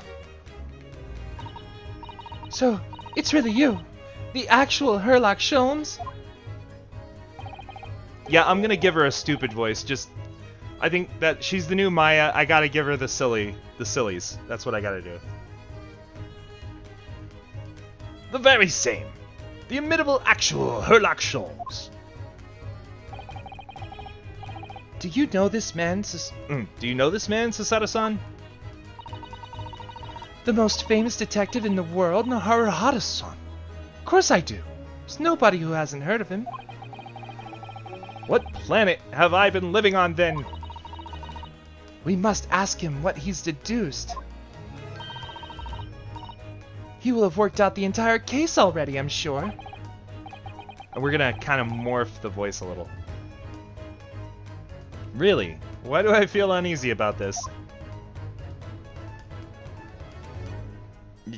So, it's really you? The actual Herlock Sholmes? Yeah, I'm gonna give her a stupid voice, I think that she's the new Maya, I gotta give her the sillies. That's what I gotta do. The very same. The inimitable actual Herlock Sholmes. Do you know this man, Sasada-san? The most famous detective in the world, Naruhodo-san. Of course I do. There's nobody who hasn't heard of him. What planet have I been living on then? We must ask him what he's deduced. He will have worked out the entire case already, I'm sure. And we're gonna kind of morph the voice a little. Really? Why do I feel uneasy about this?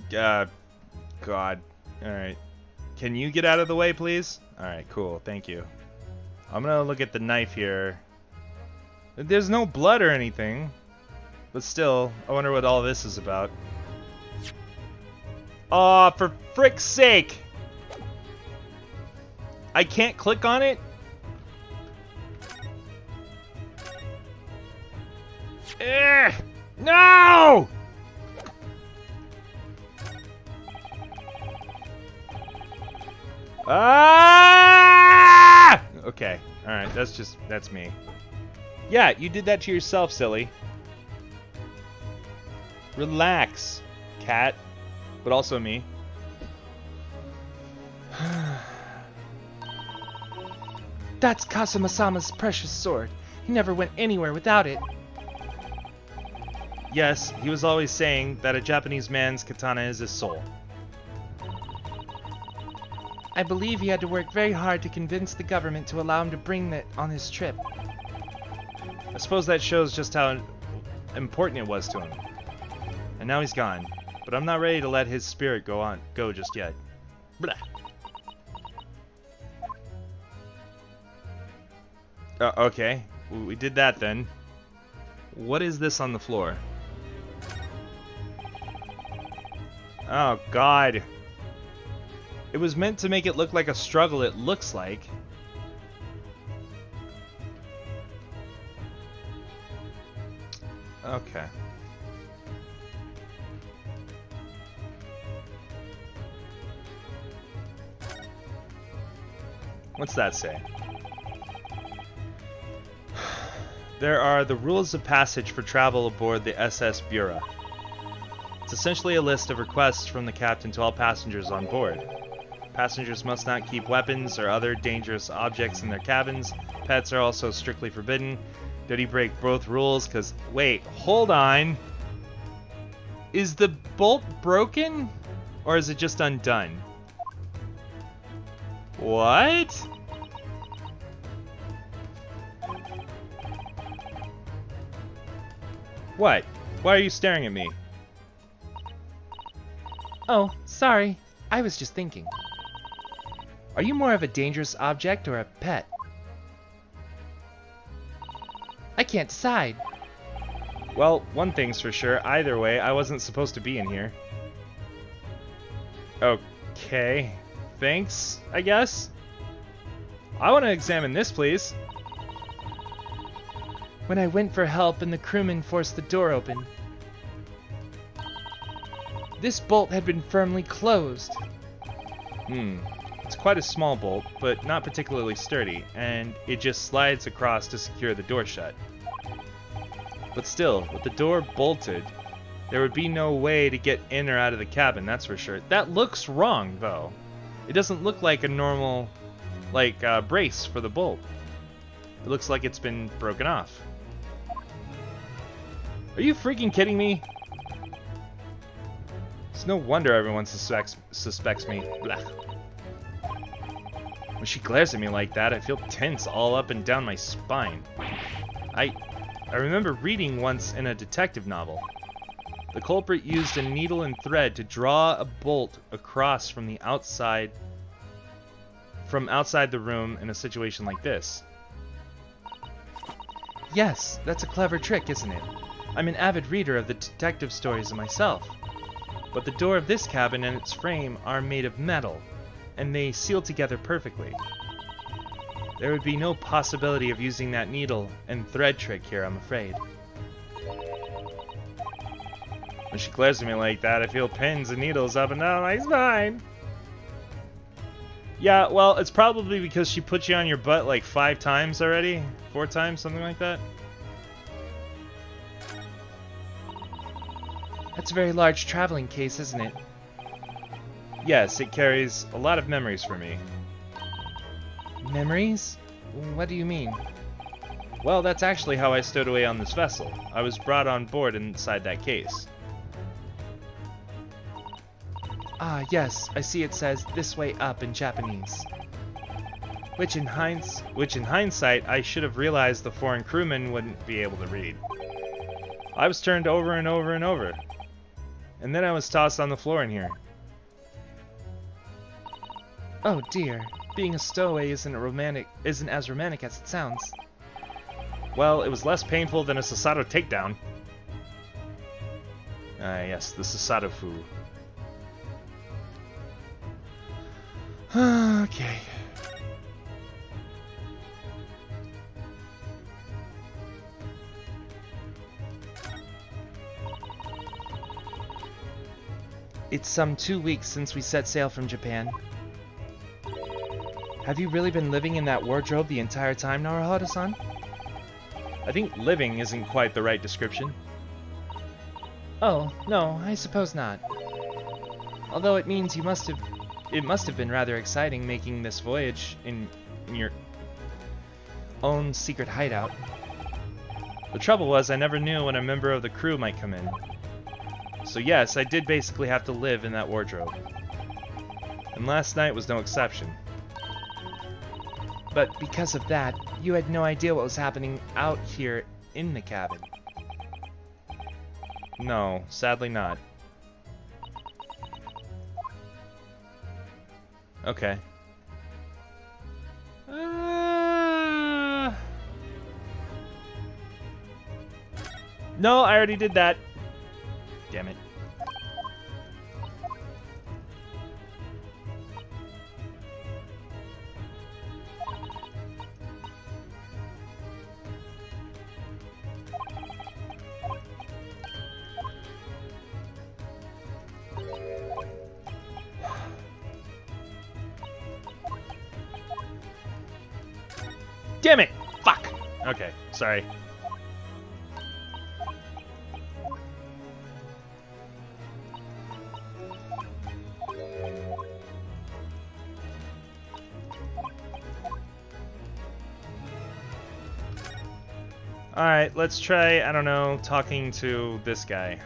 God. Alright. Can you get out of the way, please? Alright, cool. Thank you. I'm gonna look at the knife here. There's no blood or anything. But still, I wonder what all this is about. Aw, for frick's sake! I can't click on it? No! Ah! Okay, alright, that's me. Yeah, you did that to yourself, silly. Relax, cat. But also me. That's Kasuma-sama's precious sword. He never went anywhere without it. Yes, he was always saying that a Japanese man's katana is his soul. I believe he had to work very hard to convince the government to allow him to bring it on his trip. I suppose that shows just how important it was to him. And now he's gone. But I'm not ready to let his spirit go just yet. Blah. Okay, we did that then. What is this on the floor? Oh god. It was meant to make it look like a struggle, it looks like. Okay. What's that say? There are the rules of passage for travel aboard the SS Bura. It's essentially a list of requests from the captain to all passengers on board. Passengers must not keep weapons or other dangerous objects in their cabins. Pets are also strictly forbidden. Did he break both rules? Because, wait, hold on. Is the bolt broken? Or is it just undone? What? What? Why are you staring at me? Oh, sorry. I was just thinking. Are you more of a dangerous object or a pet? I can't decide. Well, one thing's for sure. Either way, I wasn't supposed to be in here. Okay. Thanks, I guess. I want to examine this, please. When I went for help and the crewman forced the door open, this bolt had been firmly closed. It's quite a small bolt, but not particularly sturdy, and it just slides across to secure the door shut. But still, with the door bolted, there would be no way to get in or out of the cabin, that's for sure. That looks wrong, though. It doesn't look like a normal, brace for the bolt. It looks like it's been broken off. Are you freaking kidding me? It's no wonder everyone suspects me. Blah. When she glares at me like that, I feel tense all up and down my spine. I remember reading once in a detective novel. The culprit used a needle and thread to draw a bolt across from outside the room in a situation like this. Yes, that's a clever trick, isn't it? I'm an avid reader of the detective stories myself. But the door of this cabin and its frame are made of metal, and they seal together perfectly. There would be no possibility of using that needle and thread trick here, I'm afraid. When she glares at me like that, I feel pins and needles up and down my spine. Yeah, well, it's probably because she put you on your butt like 5 times already. 4 times, something like that. That's a very large traveling case, isn't it? Yes, it carries a lot of memories for me. Memories? What do you mean? Well, that's actually how I stowed away on this vessel. I was brought on board inside that case. Ah, yes, I see it says "this way up" in Japanese. Which in hindsight, I should have realized the foreign crewmen wouldn't be able to read. I was turned over and over and over. And then I was tossed on the floor in here. Oh dear, being a stowaway isn't as romantic as it sounds. Well, it was less painful than a Sasato takedown. Ah, yes, the Sasato Fu. Okay. It's some 2 weeks since we set sail from Japan. Have you really been living in that wardrobe the entire time, Naruhodo-san? I think living isn't quite the right description. Oh, no, I suppose not. Although it means it must have been rather exciting making this voyage in your own secret hideout. The trouble was I never knew when a member of the crew might come in. So yes, I did basically have to live in that wardrobe. And last night was no exception. But because of that, you had no idea what was happening out here in the cabin. No, sadly not. Okay. No, I already did that. Damn it. Damn it! Fuck! Okay, sorry. Alright, let's try, I don't know, talking to this guy.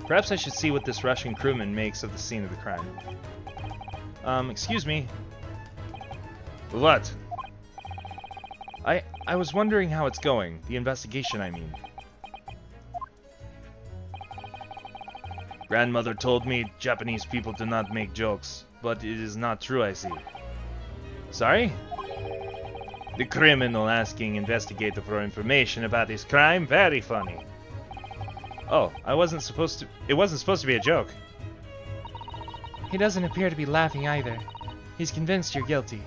Perhaps I should see what this Russian crewman makes of the scene of the crime. Excuse me. What? I was wondering how it's going. The investigation, I mean. Grandmother told me Japanese people do not make jokes, but it is not true, I see. Sorry? The criminal asking investigator for information about his crime? Very funny. Oh, it wasn't supposed to be a joke. He doesn't appear to be laughing either. He's convinced you're guilty.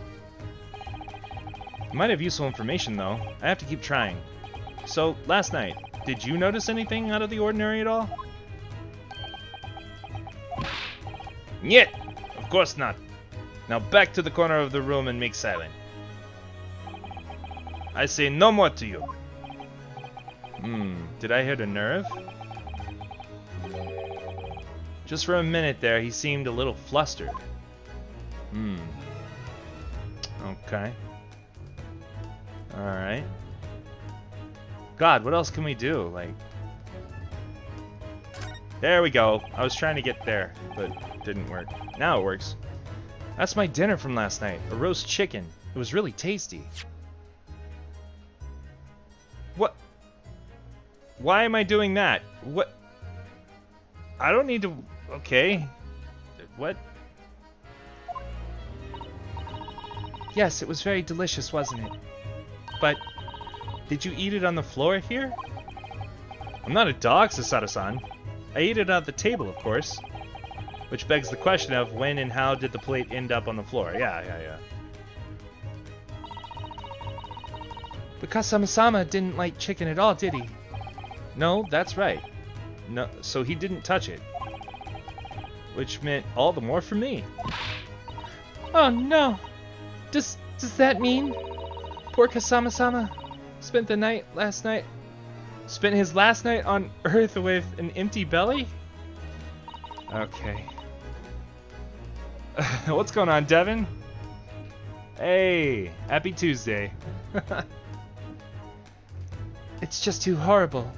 You might have useful information, though. I have to keep trying. So, last night, did you notice anything out of the ordinary at all? Nyet! Of course not. Now back to the corner of the room and make silent. I say no more to you. Did I hit a nerve? Just for a minute there, he seemed a little flustered. Okay. Alright. God, what else can we do? Like... There we go. I was trying to get there, but it didn't work. Now it works. That's my dinner from last night. A roast chicken. It was really tasty. What? Why am I doing that? What? I don't need to... Okay. What? Yes, it was very delicious, wasn't it? But... Did you eat it on the floor here? I'm not a dog, Sasada-san. I ate it at the table, of course. Which begs the question of when and how did the plate end up on the floor? Yeah. But Kasama-sama didn't like chicken at all, did he? No, that's right. No, so he didn't touch it. Which meant all the more for me. Oh no! Does that mean poor Kasama-sama spent his last night on Earth with an empty belly? Okay. What's going on, Devin? Hey, happy Tuesday. It's just too horrible.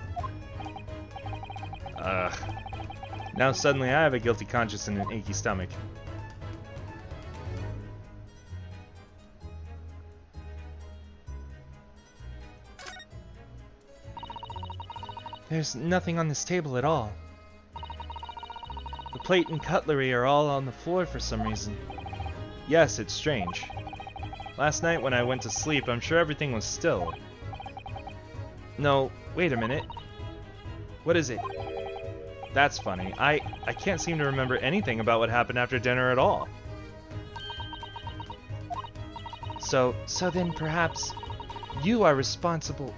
Now suddenly I have a guilty conscience and an achy stomach. There's nothing on this table at all. The plate and cutlery are all on the floor for some reason. Yes, it's strange. Last night when I went to sleep, I'm sure everything was still. No, wait a minute. What is it? That's funny. I can't seem to remember anything about what happened after dinner at all. So then perhaps you are responsible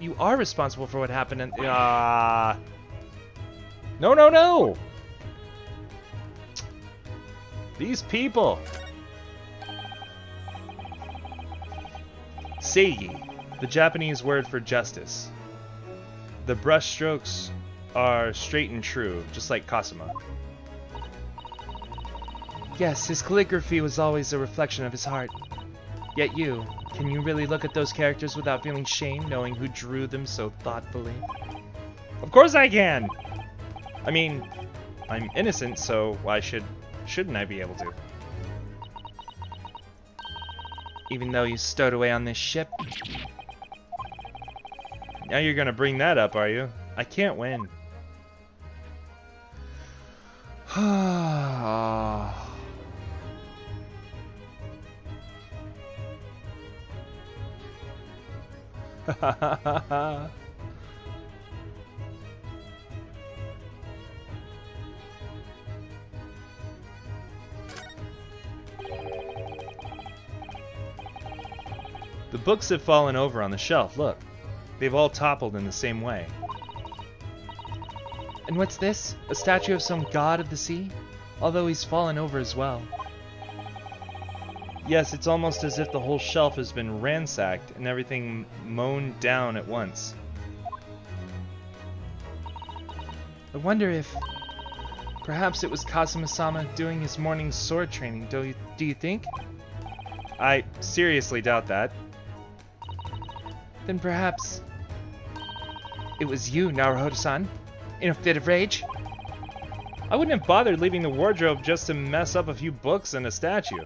for what happened and No. These people. Seigi, the Japanese word for justice. The brush strokes are straight and true, just like Kasuma. Yes, his calligraphy was always a reflection of his heart. Yet can you really look at those characters without feeling shame, knowing who drew them so thoughtfully? Of course I can! I mean, I'm innocent, so why shouldn't I be able to? Even though you stowed away on this ship? Now you're gonna bring that up, are you? I can't win. The books have fallen over on the shelf, look. They've all toppled in the same way. And what's this? A statue of some god of the sea? Although he's fallen over as well. Yes, it's almost as if the whole shelf has been ransacked and everything mown down at once. I wonder if... perhaps it was Kazuma-sama doing his morning sword training, do you think? I seriously doubt that. Then perhaps... it was you, Naruhodo-san? In a fit of rage? I wouldn't have bothered leaving the wardrobe just to mess up a few books and a statue.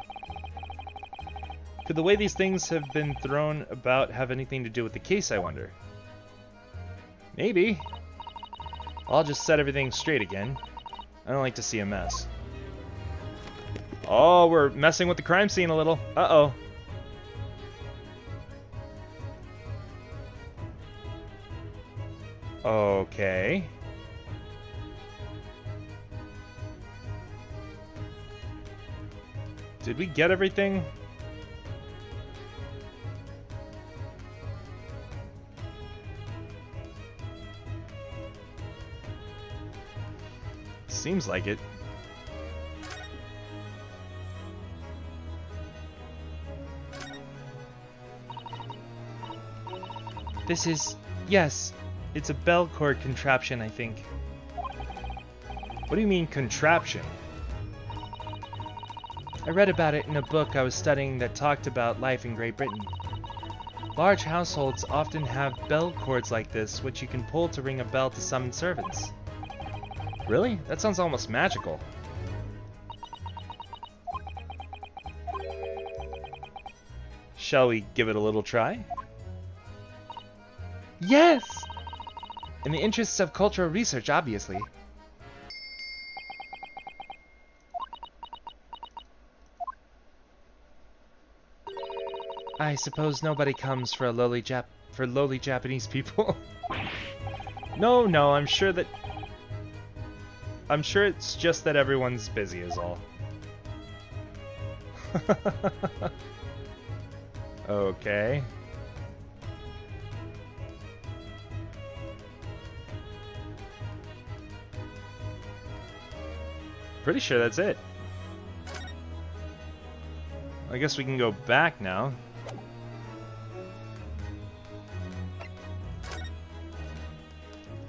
Could the way these things have been thrown about have anything to do with the case, I wonder? Maybe. I'll just set everything straight again. I don't like to see a mess. Oh, we're messing with the crime scene a little. Uh-oh. Okay. Did we get everything? Seems like it. This is... yes. It's a bell cord contraption, I think. What do you mean, contraption? I read about it in a book I was studying that talked about life in Great Britain. Large households often have bell cords like this, which you can pull to ring a bell to summon servants. Really? That sounds almost magical. Shall we give it a little try? Yes! In the interests of cultural research, obviously. I suppose nobody comes for lowly Japanese people. No, I'm sure it's just that everyone's busy is all. Okay. Pretty sure that's it. I guess we can go back now.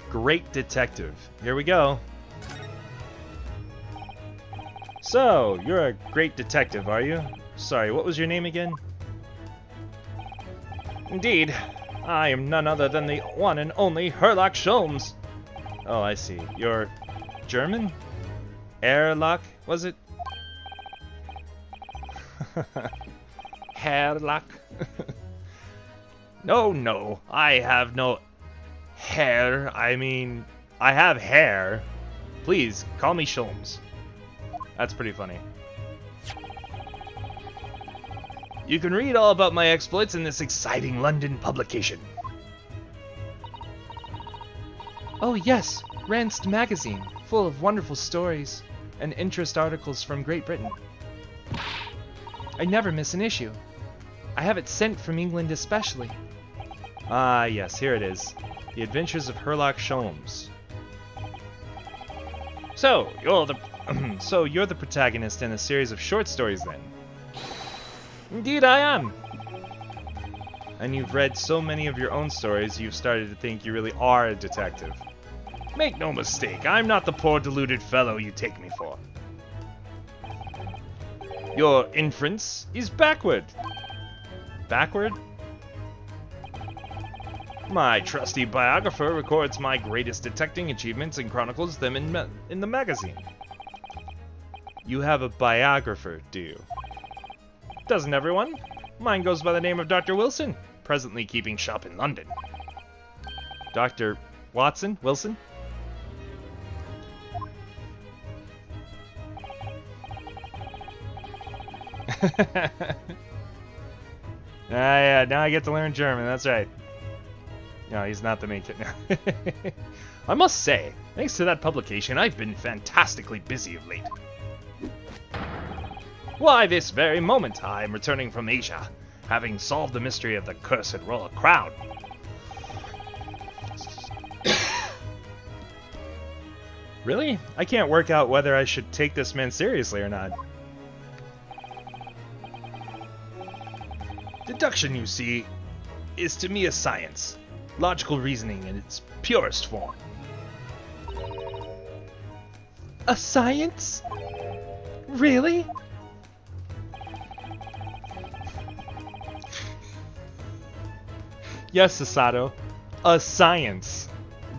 Great detective. Here we go. So, you're a great detective, are you? Sorry, what was your name again? Indeed. I am none other than the one and only Herlock Sholmes. Oh, I see. You're German? Herlock, was it? Herlock? No, I have no hair. I mean, I have hair. Please, call me Sholmes. That's pretty funny. You can read all about my exploits in this exciting London publication. Oh yes, Ranced magazine, full of wonderful stories and interest articles from Great Britain. I never miss an issue. I have it sent from England especially. Ah, yes, here it is. The Adventures of Herlock Sholmes. So, you're the protagonist in a series of short stories then? Indeed I am! And you've read so many of your own stories, you've started to think you really are a detective. Make no mistake, I'm not the poor deluded fellow you take me for. Your inference is backward. Backward? My trusty biographer records my greatest detecting achievements and chronicles them in the magazine. You have a biographer, do you? Doesn't everyone? Mine goes by the name of Dr. Wilson, presently keeping shop in London. Dr. Watson? Wilson? Yeah, now I get to learn German, that's right. No, he's not the main kid now. I must say, thanks to that publication, I've been fantastically busy of late. Why, this very moment, I am returning from Asia, having solved the mystery of the cursed royal crown. Really? I can't work out whether I should take this man seriously or not. Deduction, you see, is to me a science. Logical reasoning in its purest form. A science? Really? Yes, Sasato. A science.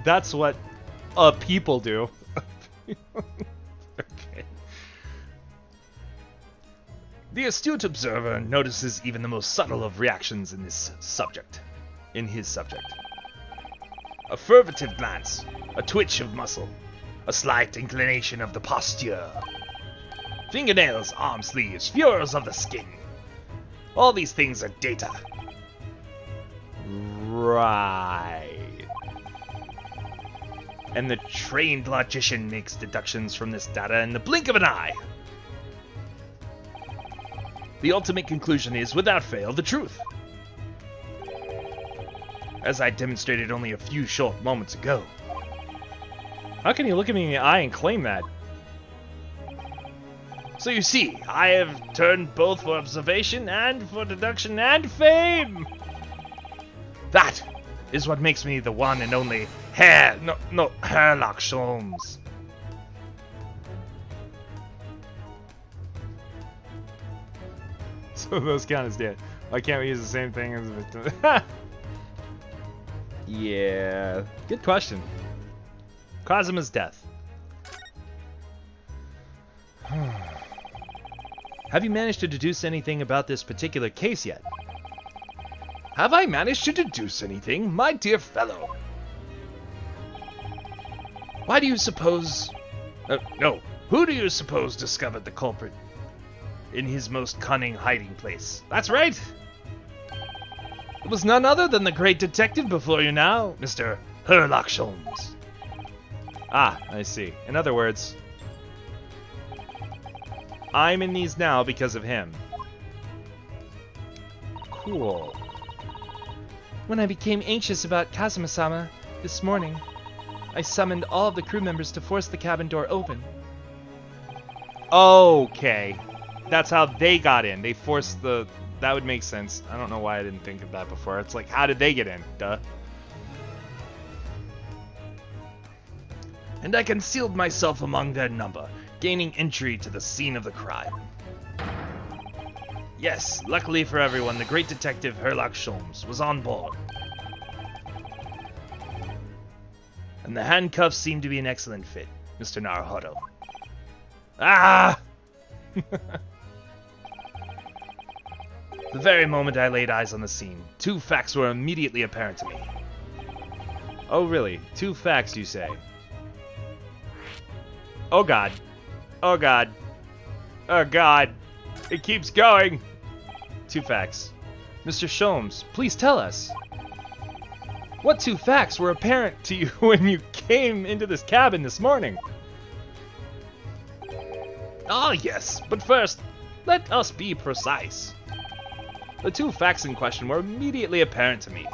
That's what people do. Okay. The astute observer notices even the most subtle of reactions in his subject. A furtive glance, a twitch of muscle, a slight inclination of the posture. Fingernails, arm sleeves, furrows of the skin. All these things are data. Right. And the trained logician makes deductions from this data in the blink of an eye. The ultimate conclusion is, without fail, the truth. As I demonstrated only a few short moments ago. How can you look at me in the eye and claim that? So you see, I have turned both for observation and for deduction and fame. That is what makes me the one and only Sherlock Holmes. So those count as dead. Why can't we use the same thing as victim? Yeah, good question. Kazuma's death. Have you managed to deduce anything about this particular case yet? Have I managed to deduce anything, my dear fellow? Why do you suppose... no, who do you suppose discovered the culprit in his most cunning hiding place? That's right! It was none other than the great detective before you now, Mr. Sherlock Holmes. Ah, I see. In other words, I'm in these now because of him. Cool. When I became anxious about Kazuma-sama this morning, I summoned all of the crew members to force the cabin door open. Okay. That's how they got in. They forced the... That would make sense. I don't know why I didn't think of that before. It's like, how did they get in? Duh. And I concealed myself among their number, gaining entry to the scene of the crime. Yes, luckily for everyone, the great detective Sherlock Holmes was on board. And the handcuffs seemed to be an excellent fit, Mr. Naruhodo. Ah! The very moment I laid eyes on the scene, two facts were immediately apparent to me. Oh, really? Two facts, you say? Oh, God. Oh, God. Oh, God. It keeps going. Two facts. Mr. Sholmes, please tell us. What two facts were apparent to you when you came into this cabin this morning? Ah, yes, but first, let us be precise. The two facts in question were immediately apparent to me.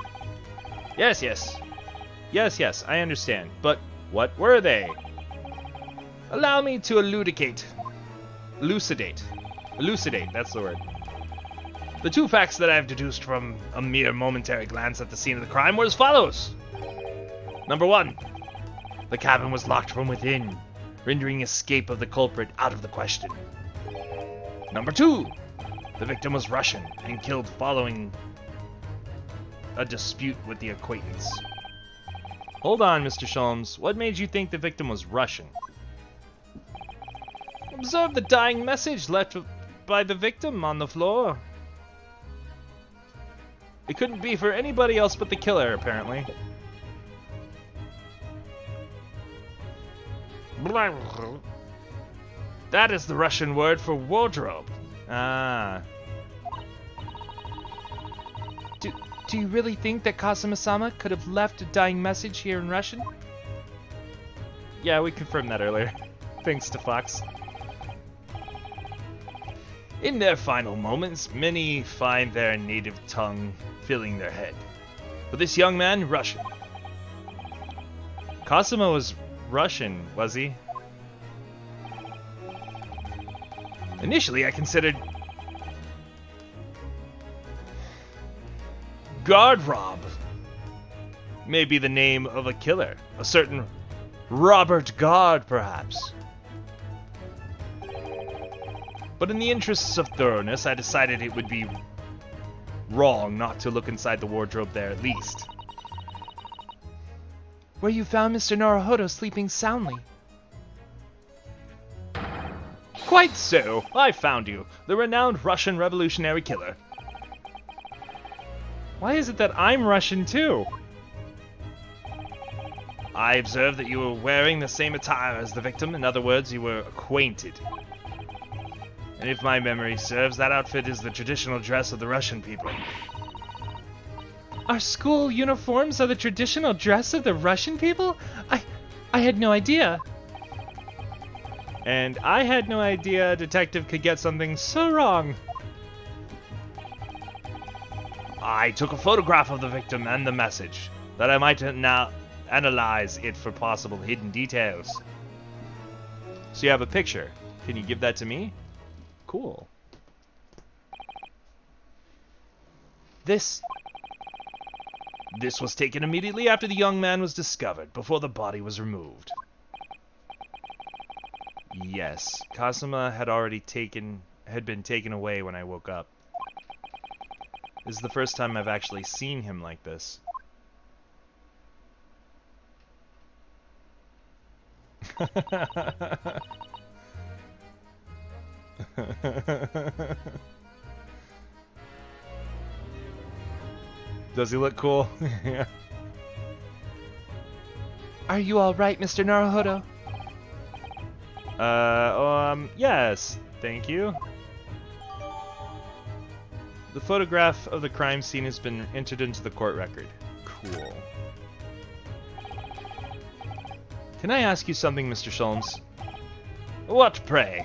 Yes, yes, I understand, but what were they? Allow me to elucidate, that's the word. The two facts that I have deduced from a mere momentary glance at the scene of the crime were as follows. Number one, the cabin was locked from within, rendering escape of the culprit out of the question. Number two, the victim was Russian and killed following a dispute with the acquaintance. Hold on, Mr. Sholmes. What made you think the victim was Russian? Observe the dying message left by the victim on the floor. It couldn't be for anybody else but the killer, apparently. That is the Russian word for wardrobe. Ah. Do you really think that Kazuma-sama could have left a dying message here in Russian? Yeah, we confirmed that earlier. Thanks to Fox. In their final moments, many find their native tongue filling their head. But this young man, Russian. Kazuma was Russian, was he? Initially, I considered Guard Rob may be the name of a killer. A certain Robert Guard, perhaps. But in the interests of thoroughness, I decided it would be wrong not to look inside the wardrobe there at least. Where you found Mr. Naruhodo sleeping soundly. Quite so. I found you, the renowned Russian revolutionary killer. Why is it that I'm Russian too? I observed that you were wearing the same attire as the victim. In other words, you were acquainted. And if my memory serves, that outfit is the traditional dress of the Russian people. Our school uniforms are the traditional dress of the Russian people? I had no idea. And I had no idea a detective could get something so wrong. I took a photograph of the victim and the message, that I might now analyze it for possible hidden details. So you have a picture. Can you give that to me? Cool. This was taken immediately after the young man was discovered, before the body was removed. Yes, Kazuma had been taken away when I woke up. This is the first time I've actually seen him like this. Does he look cool? Yeah. Are you alright, Mr. Naruhodo? Yes, thank you. The photograph of the crime scene has been entered into the court record. Cool. Can I ask you something, Mr. Sholmes? What, pray?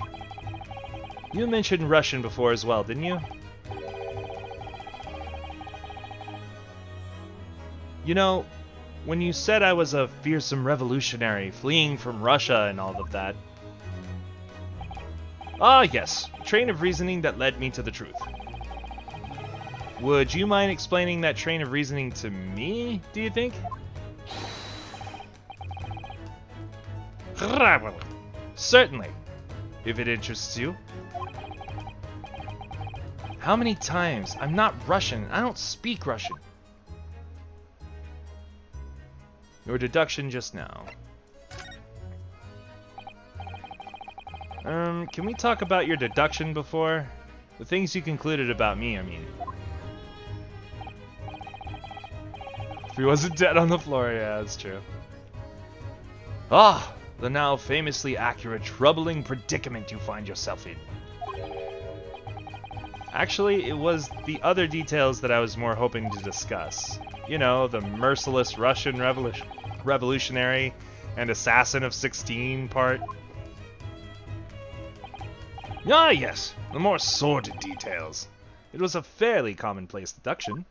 You mentioned Russian before as well, didn't you? You know, when you said I was a fearsome revolutionary fleeing from Russia and all of that... Ah, yes, a train of reasoning that led me to the truth. Would you mind explaining that train of reasoning to me, do you think? Certainly, if it interests you. How many times? I'm not Russian. I don't speak Russian. Your deduction just now. Can we talk about your deduction before? The things you concluded about me, I mean. If he wasn't dead on the floor, yeah, that's true. Ah, the now famously accurate, troubling predicament you find yourself in. Actually, it was the other details that I was more hoping to discuss. You know, the merciless Russian revolutionary and assassin of 16 part. Ah, yes, the more sordid details. It was a fairly commonplace deduction.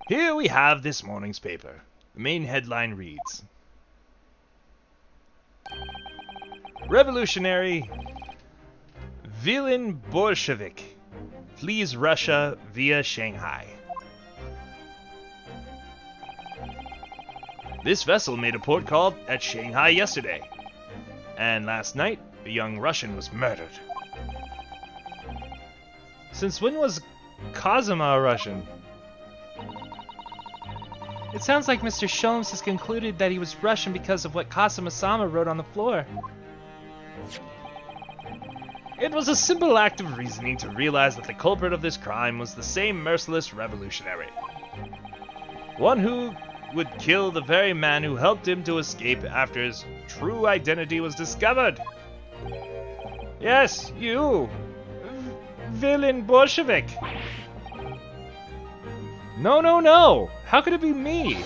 Here we have this morning's paper. The main headline reads: Revolutionary villain Bolshevik flees Russia via Shanghai. This vessel made a port call at Shanghai yesterday, and last night a young Russian was murdered. Since when was Kazuma a Russian? It sounds like Mr. Sholmes has concluded that he was Russian because of what Kazuma-sama wrote on the floor. It was a simple act of reasoning to realize that the culprit of this crime was the same merciless revolutionary. One who would kill the very man who helped him to escape after his true identity was discovered. Yes, you, villain Bolshevik. No, no, no! How could it be me?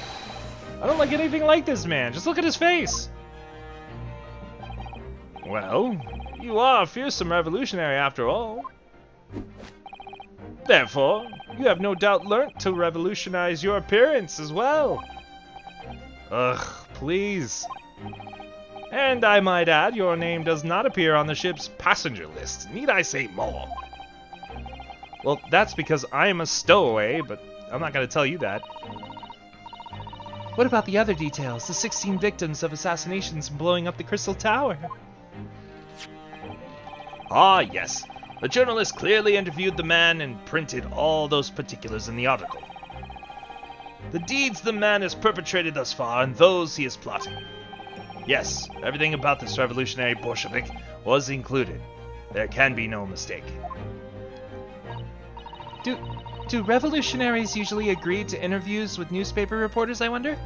I don't like anything like this man. Just look at his face. Well, you are a fearsome revolutionary after all. Therefore, you have no doubt learnt to revolutionize your appearance as well. Ugh, please. And I might add, your name does not appear on the ship's passenger list. Need I say more? Well, that's because I am a stowaway, but I'm not going to tell you that. What about the other details? The 16 victims of assassinations and blowing up the Crystal Tower? Ah, yes. The journalist clearly interviewed the man and printed all those particulars in the article. The deeds the man has perpetrated thus far and those he is plotting. Yes, everything about this revolutionary Bolshevik was included. There can be no mistake. Do revolutionaries usually agree to interviews with newspaper reporters, I wonder?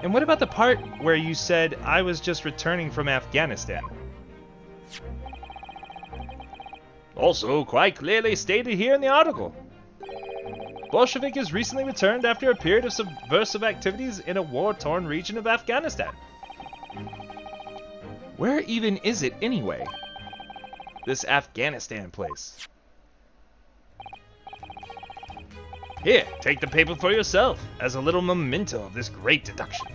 And what about the part where you said I was just returning from Afghanistan? Also, quite clearly stated here in the article. Bolshevik has recently returned after a period of subversive activities in a war-torn region of Afghanistan. Where even is it anyway? This Afghanistan place. Here, take the paper for yourself, as a little memento of this great deduction.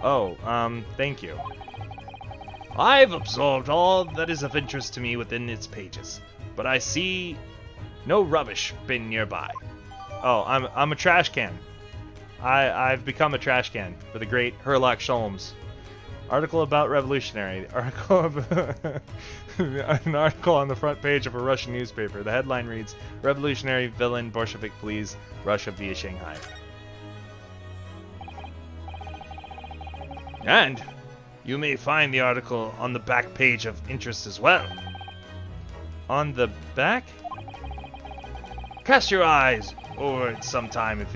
Oh, thank you. I've absorbed all that is of interest to me within its pages, but I see no rubbish bin nearby. Oh, I'm a trash can. I've become a trash can for the great Herlock Sholmes. Article about revolutionary. Article of an article on the front page of a Russian newspaper. The headline reads, "Revolutionary villain Bolshevik flees Russia via Shanghai." And you may find the article on the back page of interest as well. On the back? Cast your eyes over it sometime if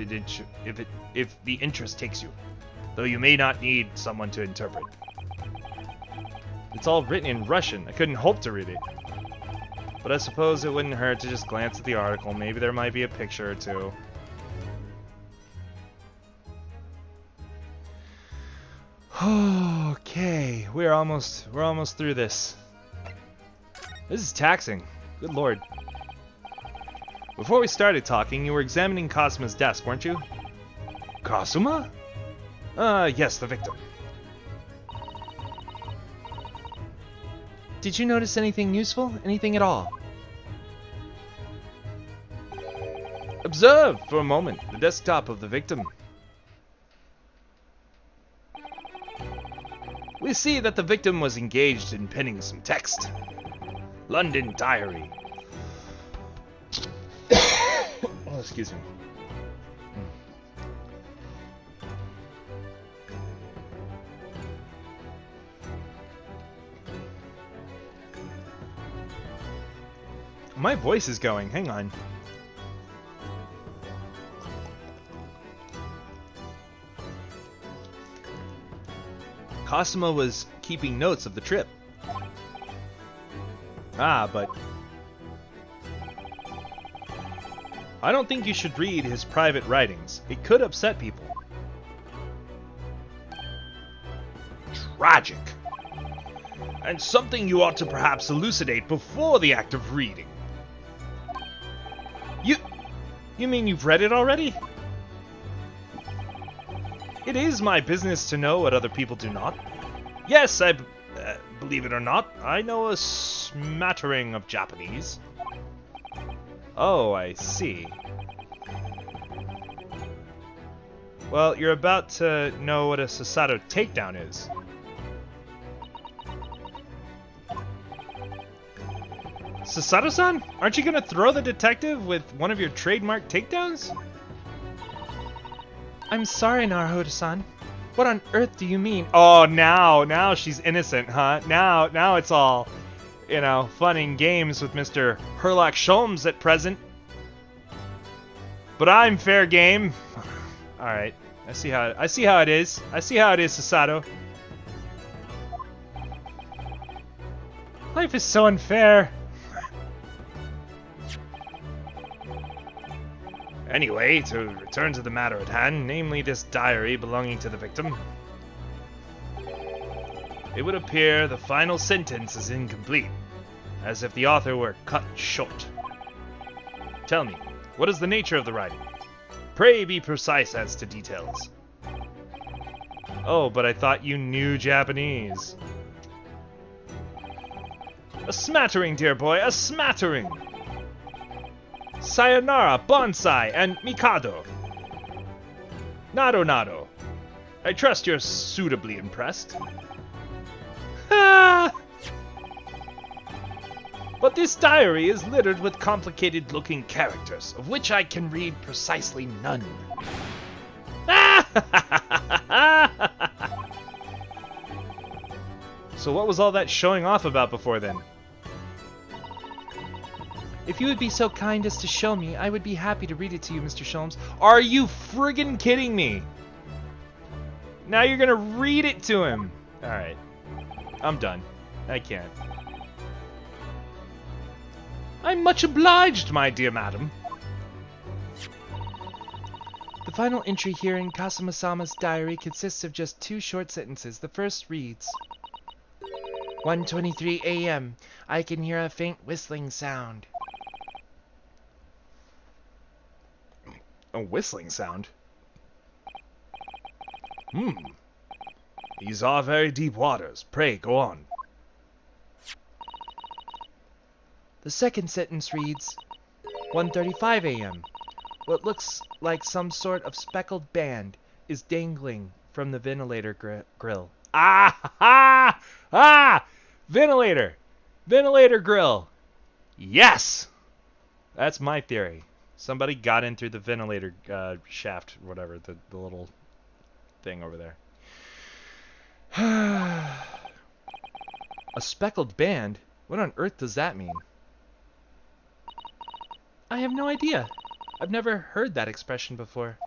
the interest takes you, though you may not need someone to interpret. It's all written in Russian. I couldn't hope to read it. But I suppose it wouldn't hurt to just glance at the article. Maybe there might be a picture or two. Okay, we're almost through this. This is taxing. Good lord. Before we started talking, you were examining Kazuma's desk, weren't you? Kazuma? Yes, the victim. Did you notice anything useful? Anything at all? Observe, for a moment, the desktop of the victim. We see that the victim was engaged in penning some text. London Diary. Oh, excuse me. My voice is going. Hang on. Kazuma was keeping notes of the trip. Ah, but I don't think you should read his private writings. It could upset people. Tragic. And something you ought to perhaps elucidate before the act of reading. You mean you've read it already? It is my business to know what other people do not. Yes, believe it or not, I know a smattering of Japanese. Oh, I see. Well, you're about to know what a Sasato takedown is. Sasato-san? Aren't you gonna throw the detective with one of your trademark takedowns? I'm sorry, Naruhodo-san. What on earth do you mean? Oh, now she's innocent, huh? Now it's all, fun and games with Mr. Herlock Sholmes at present. But I'm fair game. All right, I see how it is. I see how it is, Sasato. Life is so unfair. Anyway, to return to the matter at hand, namely this diary belonging to the victim. It would appear the final sentence is incomplete, as if the author were cut short. Tell me, what is the nature of the writing? Pray be precise as to details. Oh, but I thought you knew Japanese. A smattering, dear boy, a smattering! Sayonara, Bonsai, and Mikado. Nado. I trust you're suitably impressed. Ah! But this diary is littered with complicated-looking characters, of which I can read precisely none. So what was all that showing off about before then? If you would be so kind as to show me, I would be happy to read it to you, Mr. Sholmes. Are you friggin' kidding me? Now you're gonna read it to him. Alright. I'm done. I can't. I'm much obliged, my dear madam. The final entry here in Kasuma-sama's diary consists of just 2 short sentences. The first reads, 1:23 a.m. I can hear a faint whistling sound. A whistling sound? These are very deep waters. Pray, go on. The second sentence reads, 1:35 a.m. What looks like some sort of speckled band is dangling from the ventilator grill. Ventilator! Ventilator grill! Yes! That's my theory. Somebody got in through the ventilator shaft, whatever, the little thing over there. A speckled band? What on earth does that mean? I have no idea. I've never heard that expression before.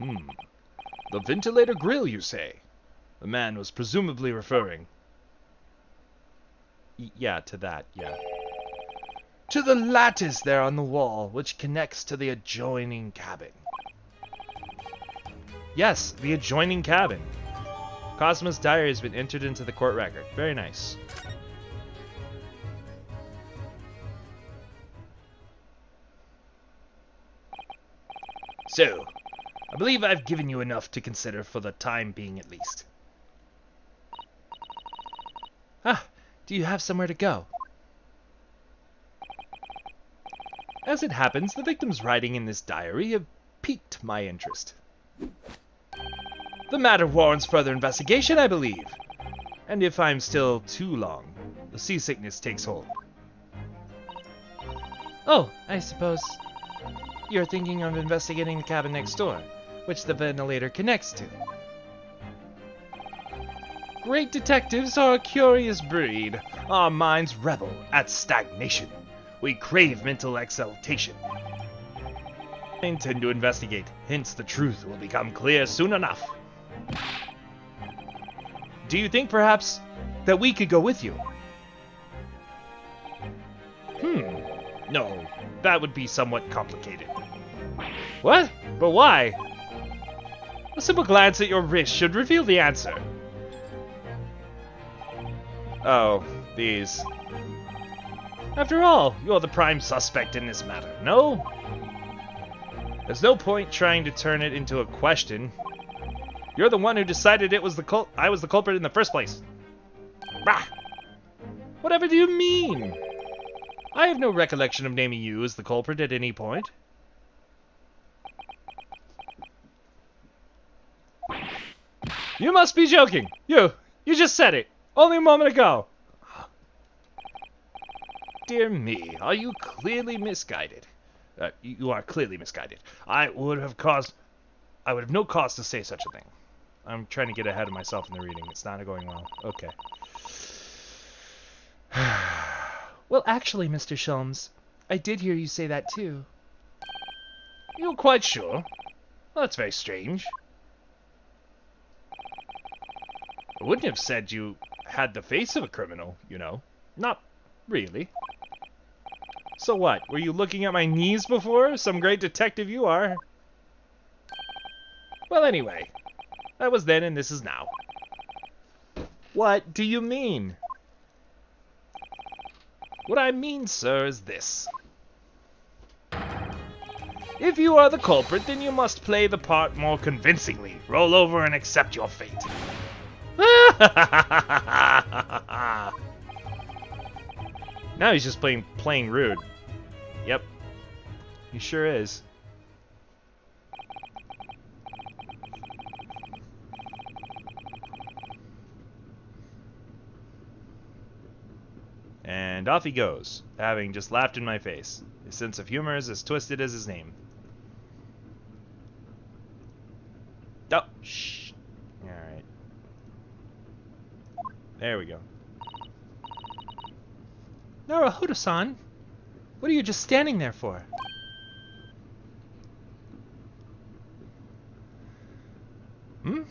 The ventilator grill, you say? The man was presumably referring... yeah, to that, yeah. To the lattice there on the wall, which connects to the adjoining cabin. Yes, the adjoining cabin. Cosmo's diary has been entered into the court record. Very nice. So, I believe I've given you enough to consider for the time being at least. Do you have somewhere to go? As it happens, the victim's writing in this diary have piqued my interest. The matter warrants further investigation, I believe. And if I'm still too long, the seasickness takes hold. Oh, I suppose you're thinking of investigating the cabin next door, which the ventilator connects to. Great detectives are a curious breed. Our minds rebel at stagnation. We crave mental exaltation. I intend to investigate, hence the truth will become clear soon enough. Do you think, perhaps, that we could go with you? No, that would be somewhat complicated. What? But why? A simple glance at your wrist should reveal the answer. Oh, these. After all, you're the prime suspect in this matter, no? There's no point trying to turn it into a question. You're the one who decided I was the culprit in the first place. Bah! Whatever do you mean? I have no recollection of naming you as the culprit at any point. You must be joking. You just said it. Only a moment ago. Dear me, are you clearly misguided? You are clearly misguided. I would have no cause to say such a thing. I'm trying to get ahead of myself in the reading. It's not going well. Okay. Well, actually, Mr. Sholmes, I did hear you say that too. You're quite sure? Well, that's very strange. I wouldn't have said you had the face of a criminal, you know. Not really. So what? Were you looking at my knees before? Some great detective you are. Well, anyway. That was then and this is now. What do you mean? What I mean, sir, is this. If you are the culprit, then you must play the part more convincingly. Roll over and accept your fate. Now he's just playing rude. Yep. He sure is. And off he goes, having just laughed in my face. His sense of humor is as twisted as his name. Oh, shh. Alright. There we go. Naruhodo-san, what are you just standing there for? Hmm?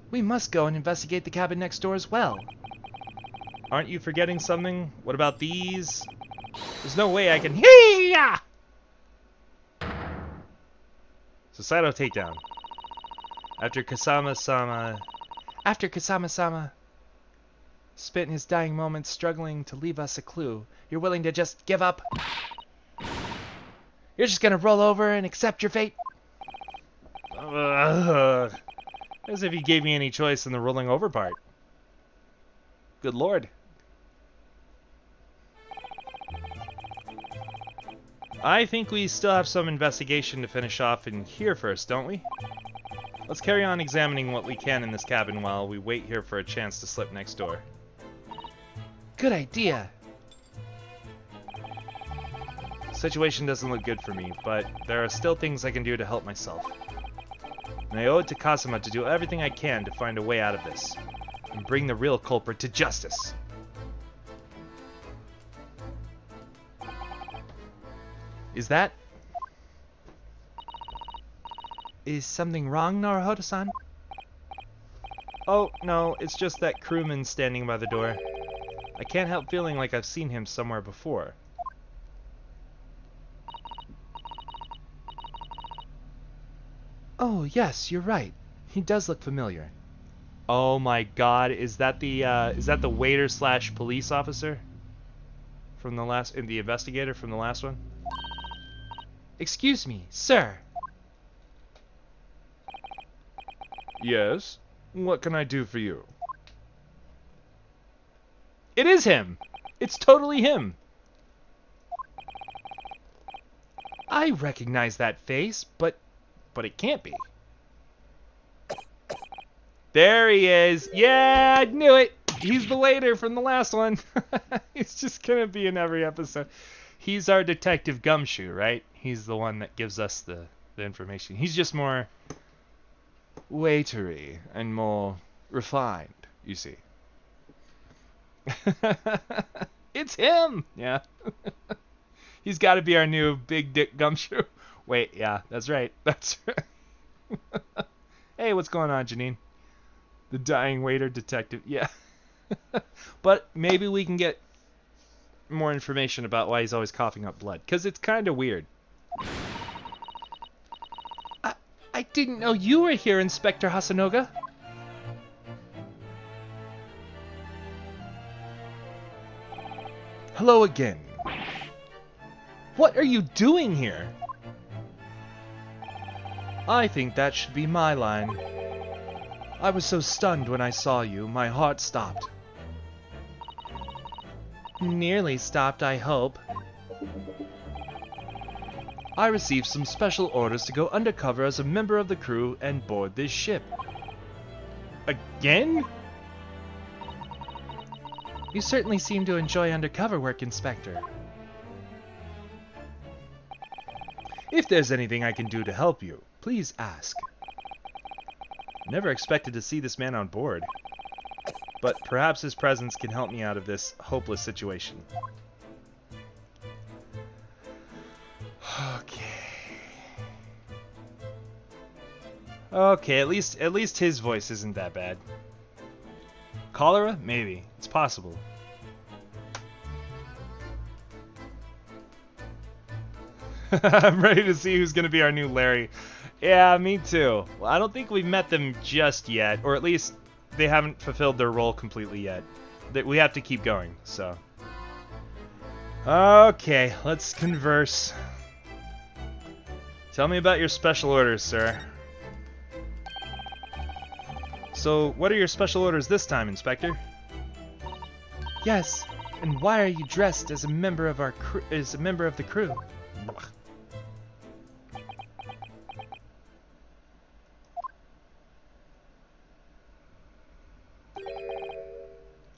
We must go and investigate the cabin next door as well. Aren't you forgetting something? What about these? There's no way I can... Hee-yah! Societal takedown. After Kasama-sama spent his dying moments struggling to leave us a clue, you're willing to just give up? You're just gonna roll over and accept your fate? As if he gave me any choice in the rolling over part. Good lord. I think we still have some investigation to finish off in here first, don't we? Let's carry on examining what we can in this cabin while we wait here for a chance to slip next door. Good idea. Situation doesn't look good for me, but there are still things I can do to help myself. And I owe it to Kasama to do everything I can to find a way out of this, and bring the real culprit to justice. Is something wrong, Naruhodo-san? Oh, no, it's just that crewman standing by the door. I can't help feeling like I've seen him somewhere before. Oh, yes, you're right. He does look familiar. Oh my god, is that the waiter slash police officer? From the the investigator from the last one? Excuse me, sir. Yes? What can I do for you? It is him! It's totally him! I recognize that face, but it can't be. There he is! Yeah, I knew it! He's the waiter from the last one. He's just gonna be in every episode. He's our Detective Gumshoe, right? He's the one that gives us the information. He's just more waitery and more refined, you see. It's him! Yeah. He's got to be our new Big Dick Gumshoe. Wait, yeah, that's right. That's right. Hey, what's going on, Janine? The dying waiter detective. Yeah. But maybe we can get more information about why he's always coughing up blood, because it's kind of weird. I didn't know you were here, Inspector Hasanoga. Hello again. What are you doing here? I think that should be my line. I was so stunned when I saw you, my heart stopped. Nearly stopped, I hope. I received some special orders to go undercover as a member of the crew and board this ship. Again? You certainly seem to enjoy undercover work, Inspector. If there's anything I can do to help you, please ask. Never expected to see this man on board, but perhaps his presence can help me out of this hopeless situation. Okay, at least his voice isn't that bad. Cholera? Maybe. It's possible. I'm ready to see who's going to be our new Larry. Yeah, me too. Well, I don't think we've met them just yet, or at least they haven't fulfilled their role completely yet. We have to keep going, so. Okay, let's converse. Tell me about your special orders, sir. So, what are your special orders this time, Inspector? Yes, and why are you dressed as a member of the crew?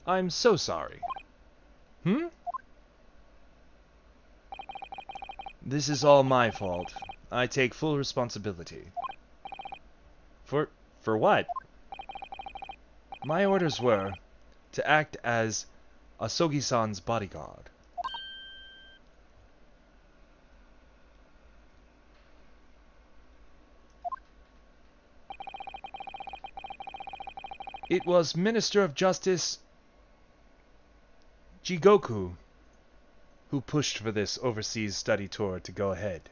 I'm so sorry. This is all my fault. I take full responsibility. For what? My orders were to act as Asogi-san's bodyguard. It was Minister of Justice Jigoku who pushed for this overseas study tour to go ahead.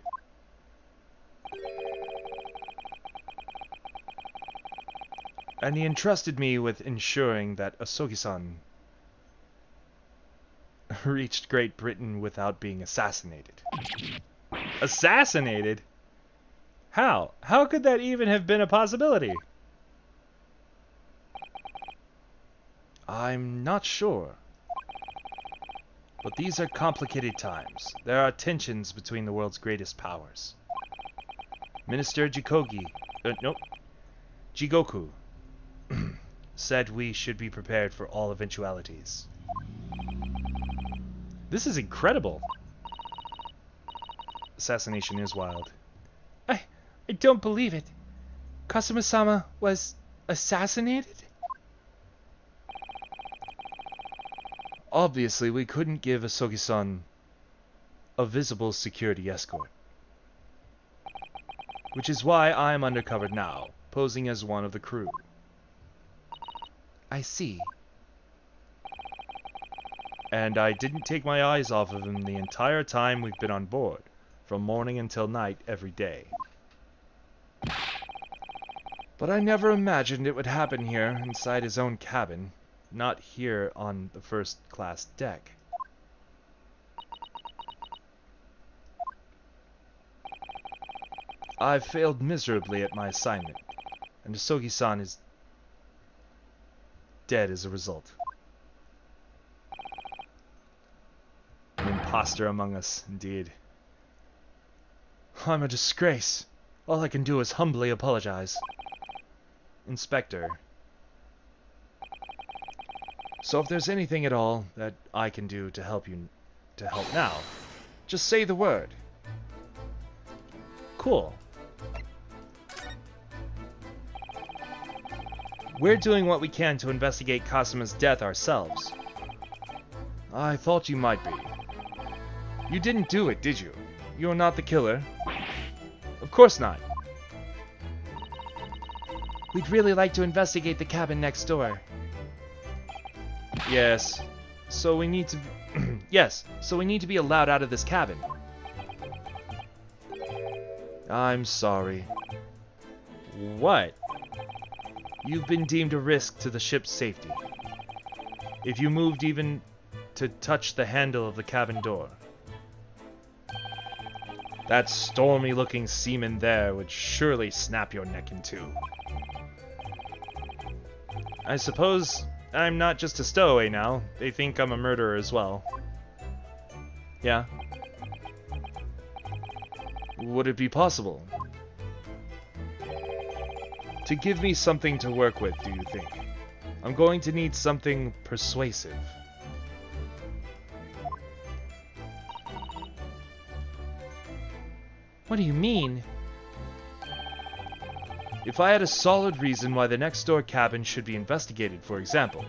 And he entrusted me with ensuring that Asogi-san reached Great Britain without being assassinated. Assassinated? How? How could that even have been a possibility? I'm not sure. But these are complicated times. There are tensions between the world's greatest powers. Minister Jigoku said we should be prepared for all eventualities. This is incredible. Assassination is wild. I don't believe it. Kasuma-sama was assassinated? Obviously, we couldn't give Asogi-san a visible security escort. Which is why I'm undercover now, posing as one of the crew. I see. And I didn't take my eyes off of him the entire time we've been on board, from morning until night every day. But I never imagined it would happen here, inside his own cabin, not here on the first-class deck. I've failed miserably at my assignment, and Asogi-san is dead as a result. An imposter among us, indeed. I'm a disgrace. All I can do is humbly apologize. Inspector. So if there's anything at all that I can do to help now, just say the word. Cool. We're doing what we can to investigate Kasuma's death ourselves. I thought you might be. You didn't do it, did you? You're not the killer. Of course not. We'd really like to investigate the cabin next door. Yes. So we need to... yes, so we need to be allowed out of this cabin. I'm sorry. What? You've been deemed a risk to the ship's safety. If you moved even to touch the handle of the cabin door. That stormy-looking seaman there would surely snap your neck in two. I suppose I'm not just a stowaway now. They think I'm a murderer as well. Yeah. Would it be possible to give me something to work with, do you think? I'm going to need something persuasive. What do you mean? If I had a solid reason why the next door cabin should be investigated, for example,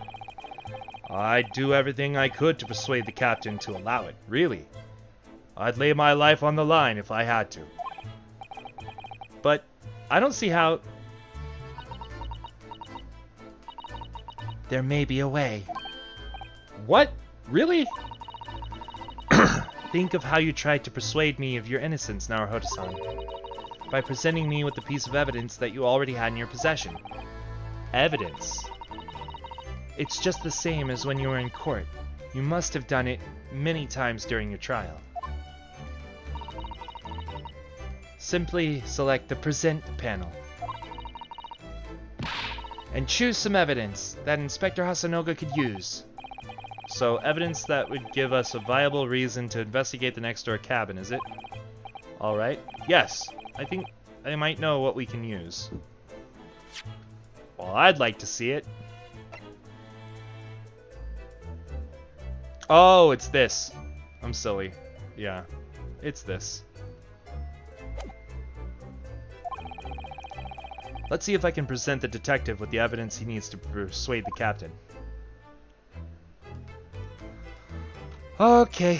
I'd do everything I could to persuade the captain to allow it, really. I'd lay my life on the line if I had to. But I don't see how... There may be a way. What? Really? Think of how you tried to persuade me of your innocence, Naruhodo-san, by presenting me with the piece of evidence that you already had in your possession. Evidence? It's just the same as when you were in court. You must have done it many times during your trial. Simply select the Present panel and choose some evidence that Inspector Hasanoga could use. So, evidence that would give us a viable reason to investigate the next door cabin, is it? Alright. Yes, I think I might know what we can use. Well, I'd like to see it. Oh, it's this. I'm silly. Yeah, it's this. Let's see if I can present the detective with the evidence he needs to persuade the captain. Okay.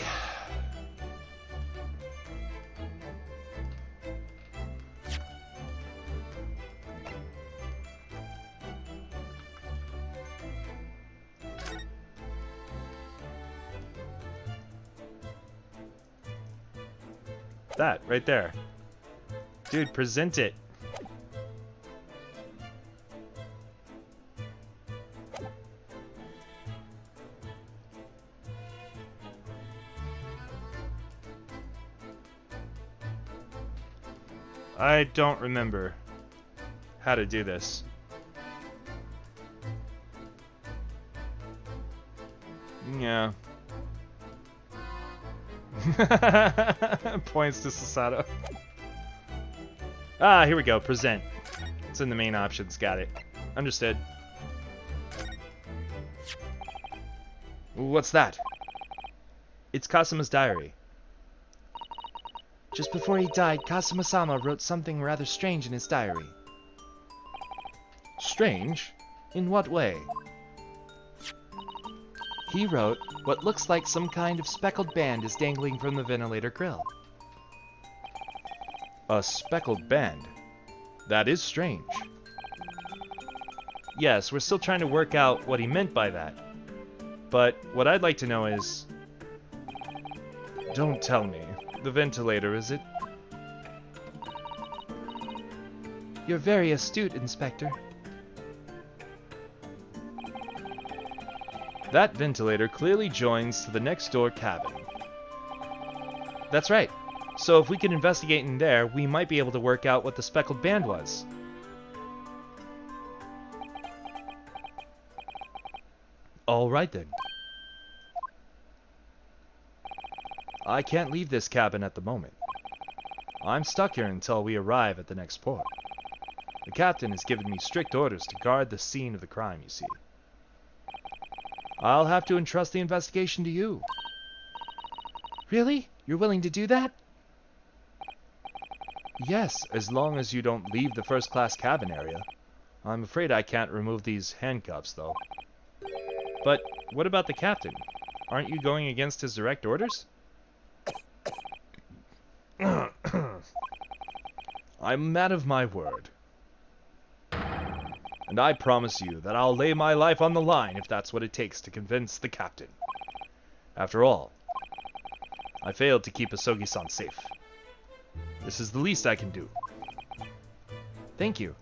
That, right there. Dude, present it. I don't remember how to do this. Yeah. Points to Sasato. Ah, here we go. Present. It's in the main options. Got it. Understood. What's that? It's Kasuma's diary. Just before he died, Kasuma-sama wrote something rather strange in his diary. Strange? In what way? He wrote, what looks like some kind of speckled band is dangling from the ventilator grill. A speckled band? That is strange. Yes, we're still trying to work out what he meant by that. But what I'd like to know is... Don't tell me. The ventilator, is it? You're very astute, Inspector. That ventilator clearly joins to the next door cabin. That's right. So if we can investigate in there, we might be able to work out what the speckled band was. Alright then. I can't leave this cabin at the moment. I'm stuck here until we arrive at the next port. The captain has given me strict orders to guard the scene of the crime, you see. I'll have to entrust the investigation to you. Really? You're willing to do that? Yes, as long as you don't leave the first-class cabin area. I'm afraid I can't remove these handcuffs, though. But what about the captain? Aren't you going against his direct orders? I'm a man of my word. And I promise you that I'll lay my life on the line if that's what it takes to convince the captain. After all, I failed to keep Asogi-san safe. This is the least I can do. Thank you.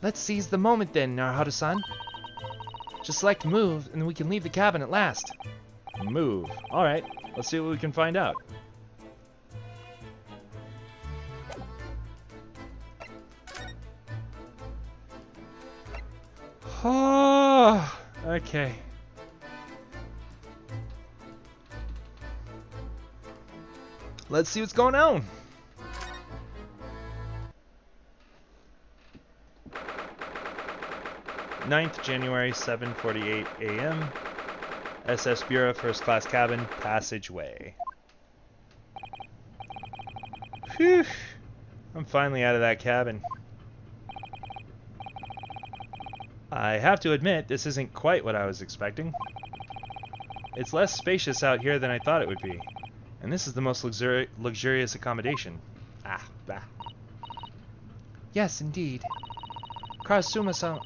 Let's seize the moment then, Naruhodo-san. Just select move, and we can leave the cabin at last. Move. Alright, let's see what we can find out. Oh, okay. Let's see what's going on. January 9th, 7:48 a.m. SS Bureau, first class cabin, passageway. Phew. I'm finally out of that cabin. I have to admit, this isn't quite what I was expecting. It's less spacious out here than I thought it would be. And this is the most luxurious accommodation. Ah, bah. Yes, indeed. Kazuma-sama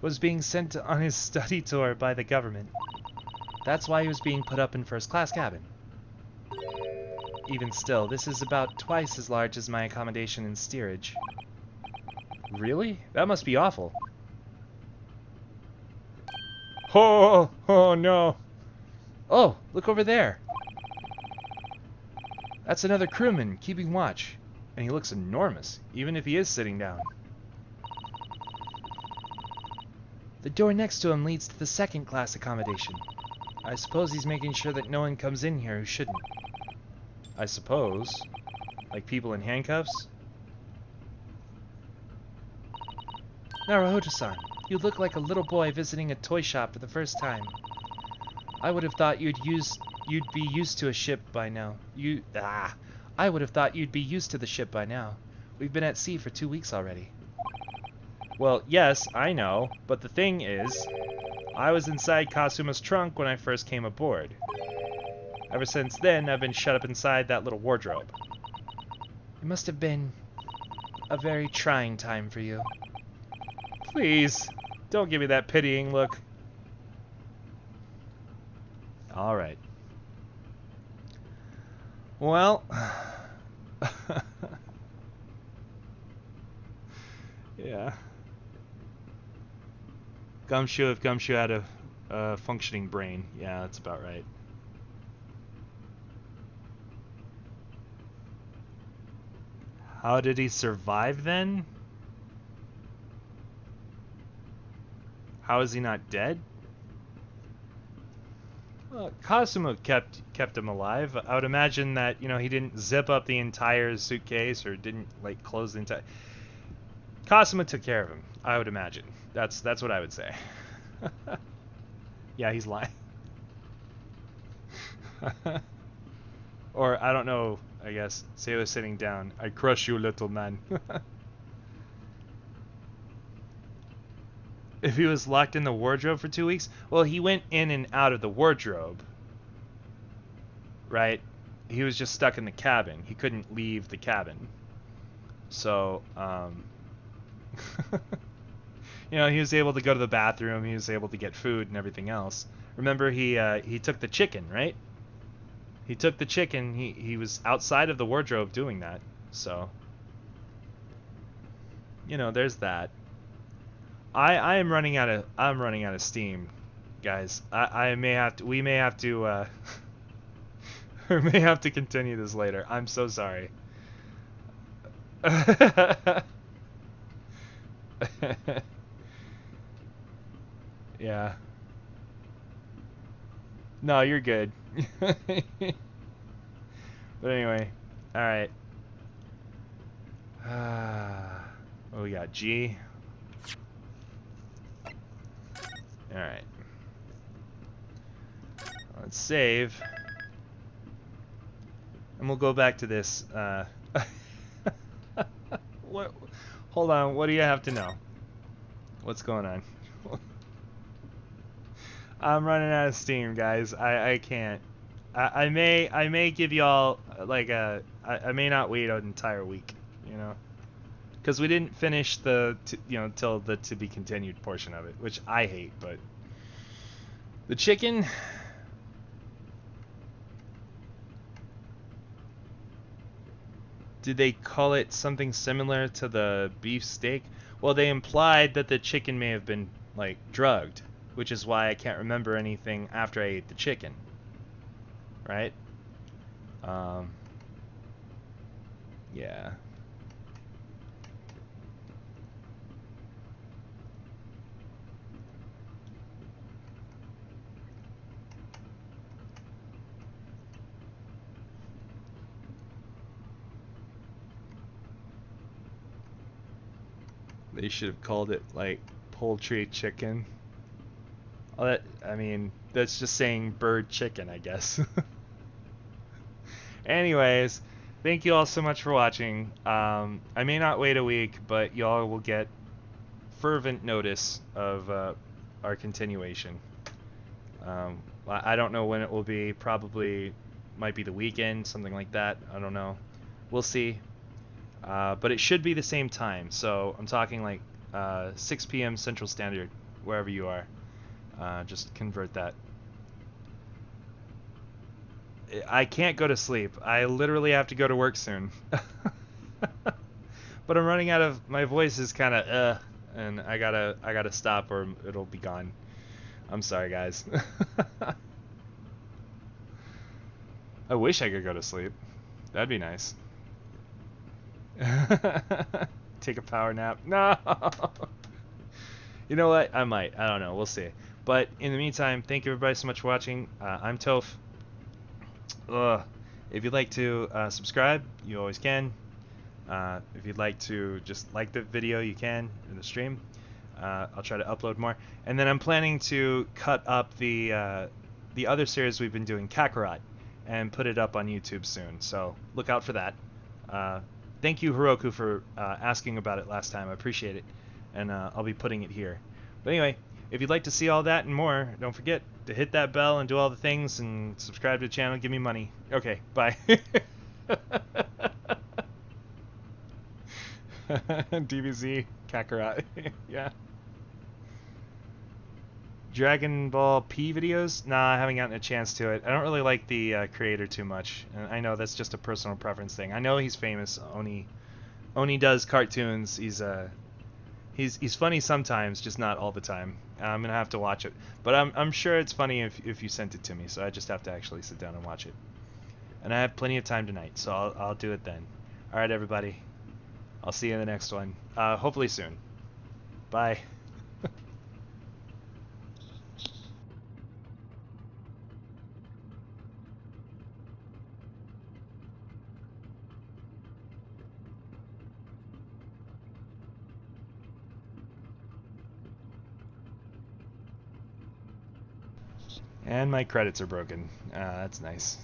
was being sent on his study tour by the government. That's why he was being put up in first-class cabin. Even still, this is about twice as large as my accommodation in steerage. Really? That must be awful. Oh, oh no. Oh, look over there. That's another crewman keeping watch. And he looks enormous, even if he is sitting down. The door next to him leads to the second-class accommodation. I suppose he's making sure that no one comes in here who shouldn't. I suppose. Like people in handcuffs? Naruhodo-san, you look like a little boy visiting a toy shop for the first time. I would have thought you'd be used to a ship by now. I would have thought you'd be used to the ship by now. We've been at sea for 2 weeks already. Well, yes, I know, but the thing is, I was inside Kasuma's trunk when I first came aboard. Ever since then, I've been shut up inside that little wardrobe. It must have been a very trying time for you. Please, don't give me that pitying look. Alright. Well... yeah. Gumshoe if Gumshoe had a functioning brain. Yeah, that's about right. How did he survive then? How is he not dead? Well, Kasuma kept him alive. I would imagine that, you know, he didn't zip up the entire suitcase or didn't like close the entire. Kasuma took care of him. I would imagine. That's what I would say. Yeah, he's lying. Or I don't know. I guess say he was sitting down. I crush you, little man. If he was locked in the wardrobe for 2 weeks, well, he went in and out of the wardrobe, right? He was just stuck in the cabin. He couldn't leave the cabin. So, you know, he was able to go to the bathroom. He was able to get food and everything else. Remember, he took the chicken, right? He took the chicken. He was outside of the wardrobe doing that. So, you know, there's that. I'm running out of steam, guys. We may have to we may have to continue this later. I'm so sorry. Yeah. No, you're good. But anyway, all right. What we got? G. All right. Let's save. And we'll go back to this. What? Hold on. What do you have to know? What's going on? I'm running out of steam, guys. I can't. I may give y'all like I may not wait an entire week, you know, because we didn't finish the till the to be continued portion of it, which I hate. But the chicken. Did they call it something similar to the beef steak? Well, they implied that the chicken may have been like drugged, which is why I can't remember anything after I ate the chicken. Right? Yeah. They should have called it like poultry chicken. Oh, I mean, that's just saying bird chicken, I guess. Anyways, thank you all so much for watching. I may not wait a week, but y'all will get fervent notice of our continuation. I don't know when it will be. Probably might be the weekend, something like that. I don't know. We'll see. But it should be the same time. So I'm talking like 6 p.m. Central Standard, wherever you are. Just convert that. I can't go to sleep. I literally have to go to work soon. But I'm running out of, my voice is kind of and I gotta stop or it'll be gone. I'm sorry, guys. I wish I could go to sleep. That'd be nice. Take a power nap. No. You know what? I might. I don't know. We'll see. But in the meantime, thank you everybody so much for watching. I'm Toph. If you'd like to subscribe, you always can. If you'd like to just like the video, you can in the stream. I'll try to upload more. And then I'm planning to cut up the other series we've been doing, Kakarot, and put it up on YouTube soon. So look out for that. Thank you, Heroku, for asking about it last time. I appreciate it. And I'll be putting it here. But anyway, if you'd like to see all that and more, don't forget to hit that bell and do all the things and subscribe to the channel. Give me money. Okay, bye. DBZ, Kakarot. Yeah. Dragon Ball P videos? Nah, I haven't gotten a chance to it. I don't really like the creator too much. And I know that's just a personal preference thing. I know he's famous. Oni does cartoons. He's funny sometimes, just not all the time. I'm gonna have to watch it, but I'm sure it's funny if you sent it to me. So I just have to actually sit down and watch it. And I have plenty of time tonight, so I'll do it then. All right, everybody. I'll see you in the next one. Hopefully soon. Bye. And my credits are broken. That's nice.